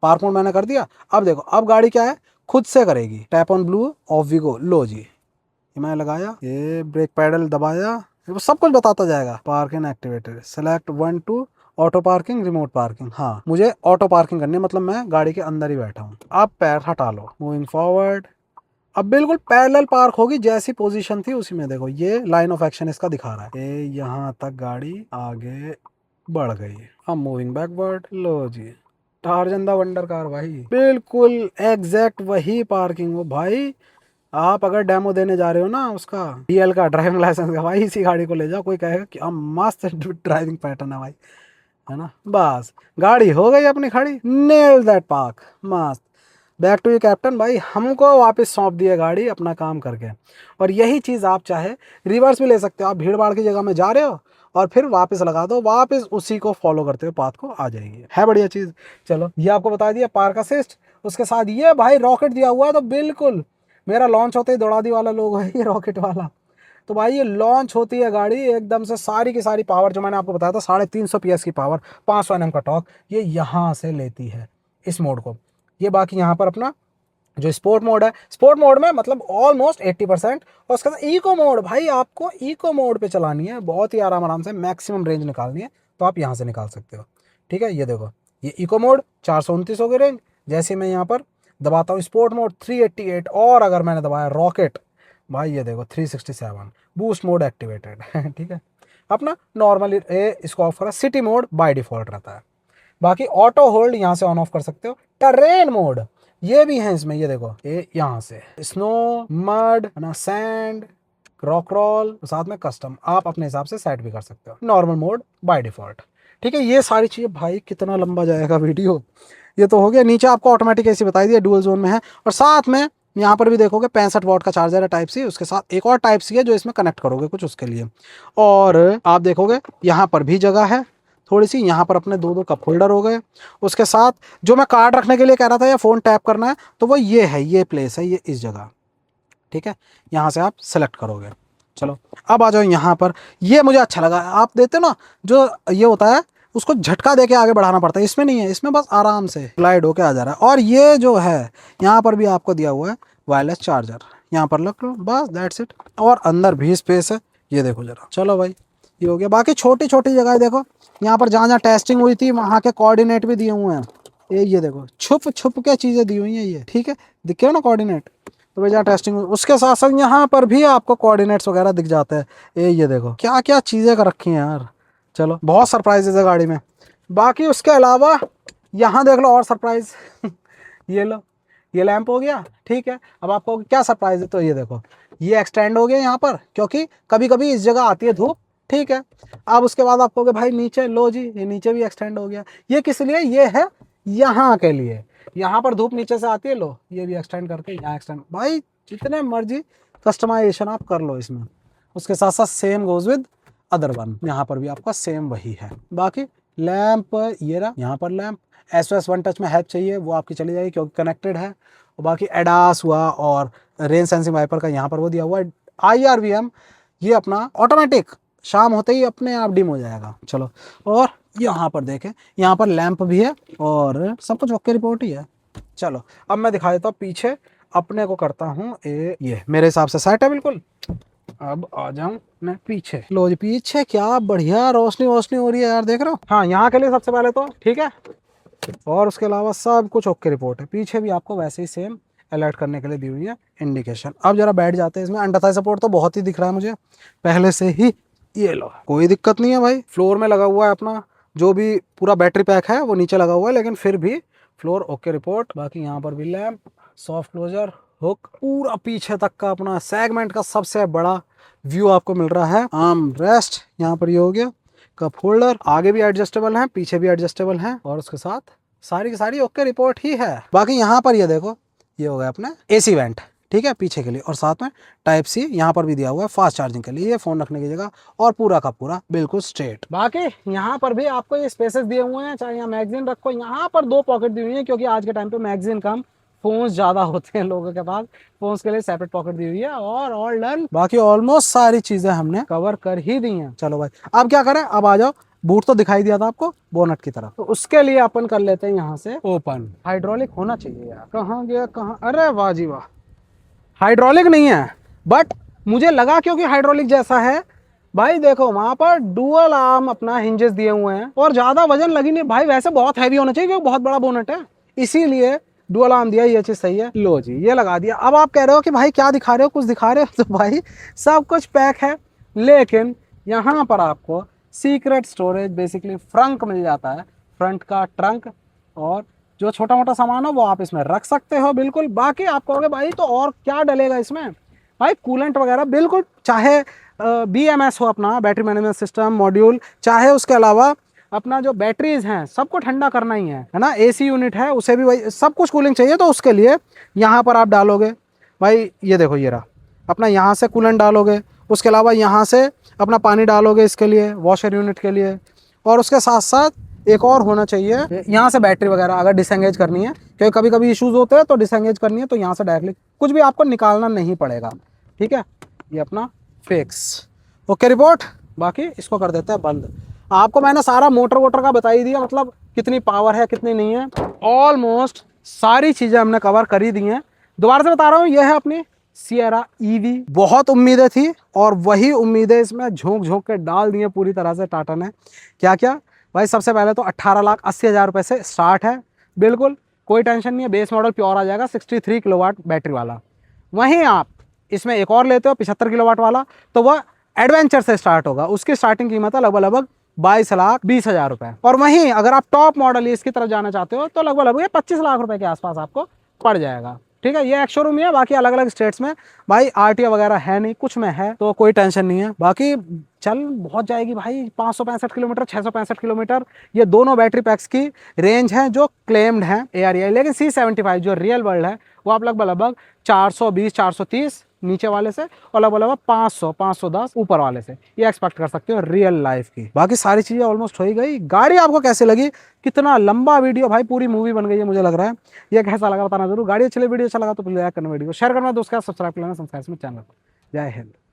पार्क मोड मैंने कर दिया। अब देखो अब गाड़ी क्या है, खुद से करेगी। Tap on blue, off we go, लो जी, ये मैंने लगाया, ये ब्रेक पैडल दबाया, वो सब कुछ बताता जाएगा। Parking activated, select 1 2, auto parking, remote parking. हाँ मुझे ऑटो पार्किंग करनी है, मतलब मैं गाड़ी के अंदर ही बैठा हूँ। अब पैर हटा लो, मूविंग फॉरवर्ड, अब बिल्कुल पैरेलल पार्क होगी, जैसी पोजीशन थी उसी में। देखो ये लाइन ऑफ एक्शन इसका दिखा रहा है, ये यहाँ तक गाड़ी आगे बढ़ गई। अब मूविंग बैकवर्ड, लो जी, टार्जन द वंडर कार भाई, बिल्कुल एग्जैक्ट वही पार्किंग हो भाई। आप अगर डेमो देने जा रहे हो ना उसका डीएल का, ड्राइविंग लाइसेंस का, भाई इसी गाड़ी को ले जाओ। कोई कहेगा कि मस्त ड्राइविंग पैटर्न है भाई, है ना। बस गाड़ी हो गई अपनी खड़ी, नेल दैट पार्क, मस्त। बैक टू यू कैप्टन, भाई हमको वापस सौंप दिया गाड़ी अपना काम करके। और यही चीज़ आप चाहे रिवर्स भी ले सकते हो। आप भीड़ भाड़ की जगह में जा रहे हो और फिर वापस लगा दो, वापस उसी को फॉलो करते हुए पाथ को आ जाएगी, है बढ़िया चीज़। चलो ये आपको बता दिया पार्क असिस्ट। उसके साथ ये भाई रॉकेट दिया हुआ है, तो बिल्कुल मेरा लॉन्च होते ही दौड़ा दी वाला लोग है ये रॉकेट वाला। तो भाई ये लॉन्च होती है गाड़ी एकदम से, सारी की सारी पावर जो मैंने आपको बताया था 350 PS की पावर, 500 Nm का टॉर्क, ये यहाँ से लेती है इस मोड को। ये बाकी यहाँ पर अपना जो स्पोर्ट मोड है, स्पोर्ट मोड में मतलब ऑलमोस्ट 80%। और उसके बाद इको मोड, भाई आपको इको मोड पे चलानी है, बहुत ही आराम से मैक्सिमम रेंज निकालनी है, तो आप यहाँ से निकाल सकते हो। ठीक है, ये देखो ये इको मोड 429 हो गई रेंज। जैसे मैं यहाँ पर दबाता हूँ स्पोर्ट मोड 388, और अगर मैंने दबाया रॉकेट, भाई ये देखो 367, बूस्ट मोड एक्टिवेटेड ठीक है। अपना नॉर्मल इसको ऑफ करा, सिटी मोड बाय डिफॉल्ट रहता है। बाकी ऑटो होल्ड यहाँ से ऑन ऑफ कर सकते हो। टेरेन मोड ये भी है इसमें, ये देखो ये यहाँ से स्नो, मड, ना सैंड, रॉक रॉल, साथ में कस्टम आप अपने हिसाब से सेट भी कर सकते हो। Normal mode by default. ठीक है, ये सारी चीज़ें, भाई कितना लंबा जाएगा वीडियो। ये तो हो गया। नीचे आपको ऑटोमेटिक एसी बताई दी, डुअल जोन में है। और साथ में यहाँ पर भी देखोगे 65 वाट का चार्जर है टाइप सी, उसके साथ एक और टाइप सी है जो इसमें कनेक्ट करोगे कुछ उसके लिए। और आप देखोगे यहाँ पर भी जगह है थोड़ी सी, यहाँ पर अपने दो कप होल्डर हो गए। उसके साथ जो मैं कार्ड रखने के लिए कह रहा था या फ़ोन टैप करना है, तो वो ये है, ये प्लेस है, ये इस जगह। ठीक है, यहाँ से आप सेलेक्ट करोगे। चलो अब आ जाओ यहाँ पर। ये मुझे अच्छा लगा, आप देते ना जो ये होता है उसको झटका देके आगे बढ़ाना पड़ता है, इसमें नहीं है, इसमें बस आराम से ग्लाइड होके आ जा रहा है। और ये जो है यहाँ पर भी आपको दिया हुआ है वायरलेस चार्जर, यहाँ पर लग लो, बस दैट्स इट। और अंदर भी स्पेस है, ये देखो जरा। चलो भाई ये हो गया। बाकी छोटी छोटी जगह देखो, यहाँ पर जहाँ जहाँ टेस्टिंग हुई थी वहाँ के कोऑर्डिनेट भी दिए हुए हैं। ये देखो छुप छुप के चीज़ें दी हुई हैं ये, ठीक है, दिखे ना कोऑर्डिनेट, तो भाई जहाँ टेस्टिंग हुई उसके साथ साथ यहाँ पर भी आपको कोऑर्डिनेट्स वगैरह दिख जाते हैं। ये देखो क्या क्या चीज़ें कर रखी हैं यार। चलो बहुत सरप्राइजेज है गाड़ी में। बाकी उसके अलावा यहाँ देख लो और सरप्राइज ये लो, ये लैंप हो गया। ठीक है, अब आपको क्या सरप्राइज है, तो ये देखो ये एक्सटेंड हो गया यहाँ पर, क्योंकि कभी कभी इस जगह आती है धूप। ठीक है, अब उसके बाद आप कहोगे भाई नीचे लो जी, ये नीचे भी एक्सटेंड हो गया। ये किस लिए, ये है यहाँ के लिए, यहाँ पर धूप नीचे से आती है, लो ये भी एक्सटेंड करके यहाँ एक्सटेंड। भाई जितने मर्जी कस्टमाइजेशन आप कर लो इसमें। उसके साथ साथ same goes with other one, यहाँ पर भी आपका सेम वही है। बाकी लैंप ये रहा, यहाँ पर लैंप SOS वन टच में हेल्प चाहिए वो आपकी चली जाएगी क्योंकि कनेक्टेड है। और बाकी एडास हुआ और रेन सेंसिंग वाइपर का यहाँ पर वो दिया हुआ है। IRVM ये अपना ऑटोमेटिक शाम होते ही अपने आप डिम हो जाएगा। चलो, और यहाँ पर देखें, यहाँ पर लैंप भी है और सब कुछ ओके रिपोर्ट ही है। चलो अब मैं दिखा देता हूँ पीछे अपने को करता हूँ ये मेरे हिसाब से सेट है बिल्कुल। अब आ जाऊं मैं पीछे, लो जी पीछे क्या बढ़िया रोशनी वोशनी हो रही है यार, देख रहे हो। हाँ यहाँ के लिए सबसे पहले तो ठीक है, और उसके अलावा सब कुछ ओके रिपोर्ट है। पीछे भी आपको वैसे ही सेम अलर्ट करने के लिए दी हुई है इंडिकेशन। अब जरा बैठ जाते हैं इसमें। अंडर थाई सपोर्ट तो बहुत ही दिख रहा है मुझे पहले से ही। ये लो कोई दिक्कत नहीं है भाई, फ्लोर में लगा हुआ है अपना जो भी पूरा बैटरी पैक है वो नीचे लगा हुआ है, लेकिन फिर भी फ्लोर ओके रिपोर्ट। बाकी यहाँ पर भी लैंप, सॉफ्ट क्लोजर, हुक, पूरा पीछे तक का अपना सेगमेंट का सबसे बड़ा व्यू आपको मिल रहा है। आर्म रेस्ट यहाँ पर ये हो गया, कप होल्डर आगे भी एडजस्टेबल है पीछे भी एडजस्टेबल है, और उसके साथ सारी की सारी ओके रिपोर्ट ही है। बाकी यहाँ पर ये देखो ये हो गया अपना AC वेंट, ठीक है, पीछे के लिए। और साथ में टाइप C यहाँ पर भी दिया हुआ है फास्ट चार्जिंग के लिए, ये फोन रखने की जगह, और पूरा का पूरा बिल्कुल स्ट्रेट। बाकी यहाँ पर भी आपको ये स्पेसेस दिए हुए हैं, चाहे यहाँ मैगजीन रखो। यहाँ पर 2 पॉकेट दी हुई है क्योंकि आज के टाइम पे मैगजीन कम फोन्स ज्यादा होते हैं लोगों के पास, फोन्स के लिए सेपरेट पॉकेट दी हुई है। और ऑल डन, बाकी ऑलमोस्ट सारी चीजें हमने कवर कर ही दी हैं। चलो भाई अब क्या करें, अब आ जाओ। बूट तो दिखाई दिया था आपको बोनट की तरफ, तो उसके लिए अपन कर लेते हैं यहाँ से ओपन। हाइड्रोलिक होना चाहिए यार, कहाँ गया कहाँ, अरे वाह जी वाह, हाइड्रोलिक नहीं है बट मुझे लगा क्योंकि हाइड्रोलिक जैसा है। भाई देखो वहां पर डुअल आर्म अपना हिंजेस दिए हुए हैं और ज्यादा वजन लगी नहीं भाई, वैसे बहुत हैवी होना चाहिए क्योंकि बहुत बड़ा बोनट है, इसीलिए डुअल आर्म दिया, ये चीज सही है। लो जी ये लगा दिया। अब आप कह रहे हो कि भाई क्या दिखा रहे हो, कुछ दिखा रहे हो, तो भाई सब कुछ पैक है, लेकिन यहाँ पर आपको सीक्रेट स्टोरेज बेसिकली फ्रंक मिल जाता है, फ्रंट का ट्रंक और जो छोटा मोटा सामान हो वो आप इसमें रख सकते हो बिल्कुल। बाकी आप कहोगे भाई तो और क्या डलेगा इसमें, भाई कूलेंट वगैरह बिल्कुल, चाहे BMS हो अपना बैटरी मैनेजमेंट सिस्टम मॉड्यूल, चाहे उसके अलावा अपना जो बैटरीज हैं सबको ठंडा करना ही है ना। AC यूनिट है उसे भी वही सब कुछ कूलिंग चाहिए, तो उसके लिए यहाँ पर आप डालोगे भाई, ये देखो ये रहा अपना, यहाँ से कूलेंट डालोगे, उसके अलावा यहाँ से अपना पानी डालोगे इसके लिए वॉशर यूनिट के लिए, और उसके साथ साथ एक और होना चाहिए यहाँ से बैटरी वगैरह अगर डिसएंगेज करनी है, क्योंकि कभी कभी इश्यूज होते हैं तो डिसएंगेज करनी है तो यहाँ से डायरेक्टली कुछ भी आपको निकालना नहीं पड़ेगा, ठीक है। ये अपना फिक्स, ओके रिपोर्ट। बाकी इसको कर देते हैं बंद। आपको मैंने सारा मोटर वोटर का बता ही दिया, मतलब कितनी पावर है कितनी नहीं है, ऑलमोस्ट सारी चीज़ें हमने कवर कर ही दी हैं। दोबारा से बता रहा हूँ, यह है अपनी सिएरा EV। बहुत उम्मीदें थी और वही उम्मीदें इसमें झोंक झोंक के डाल दी हैं पूरी तरह से टाटा ने। क्या क्या भाई, सबसे पहले तो 18,80,000 रुपये से स्टार्ट है, बिल्कुल कोई टेंशन नहीं है। बेस मॉडल प्योर आ जाएगा 63 किलोवाट बैटरी वाला। वहीं आप इसमें एक और लेते हो 75 किलोवाट वाला, तो वह एडवेंचर से स्टार्ट होगा, उसकी स्टार्टिंग कीमत है लगभग 22,20,000 रुपये। और वहीं अगर आप टॉप मॉडल इसकी तरफ जाना चाहते हो तो लगभग 25 लाख रुपए के आसपास आपको पड़ जाएगा, ठीक है। ये एक शोरूम ही है, बाकी अलग अलग स्टेट्स में भाई RTO वगैरह है नहीं, कुछ में है तो कोई टेंशन नहीं है। बाकी चल बहुत जाएगी भाई, 565 किलोमीटर 665 किलोमीटर, ये दोनों बैटरी पैक्स की रेंज है जो क्लेम्ड है AREI। लेकिन C75 जो रियल वर्ल्ड है वो आप लगभग 420-430 नीचे वाले से और लगभग 500-510 ऊपर वाले से ये एक्सपेक्ट कर सकते हो रियल लाइफ की। बाकी सारी चीज़ें ऑलमोस्ट हो ही गई। गाड़ी आपको कैसे लगी, कितना लंबा वीडियो भाई, पूरी मूवी बन गई है मुझे लग रहा है। ये कैसा लगा बताना जरूर। गाड़ी अच्छी लगी, वीडियो अच्छा लगा तो प्लीज लाइक करना, वीडियो को शेयर करना, दोस्त का सब्सक्राइब करना, सब्सक्राइब में चैनल को। जय हिंद।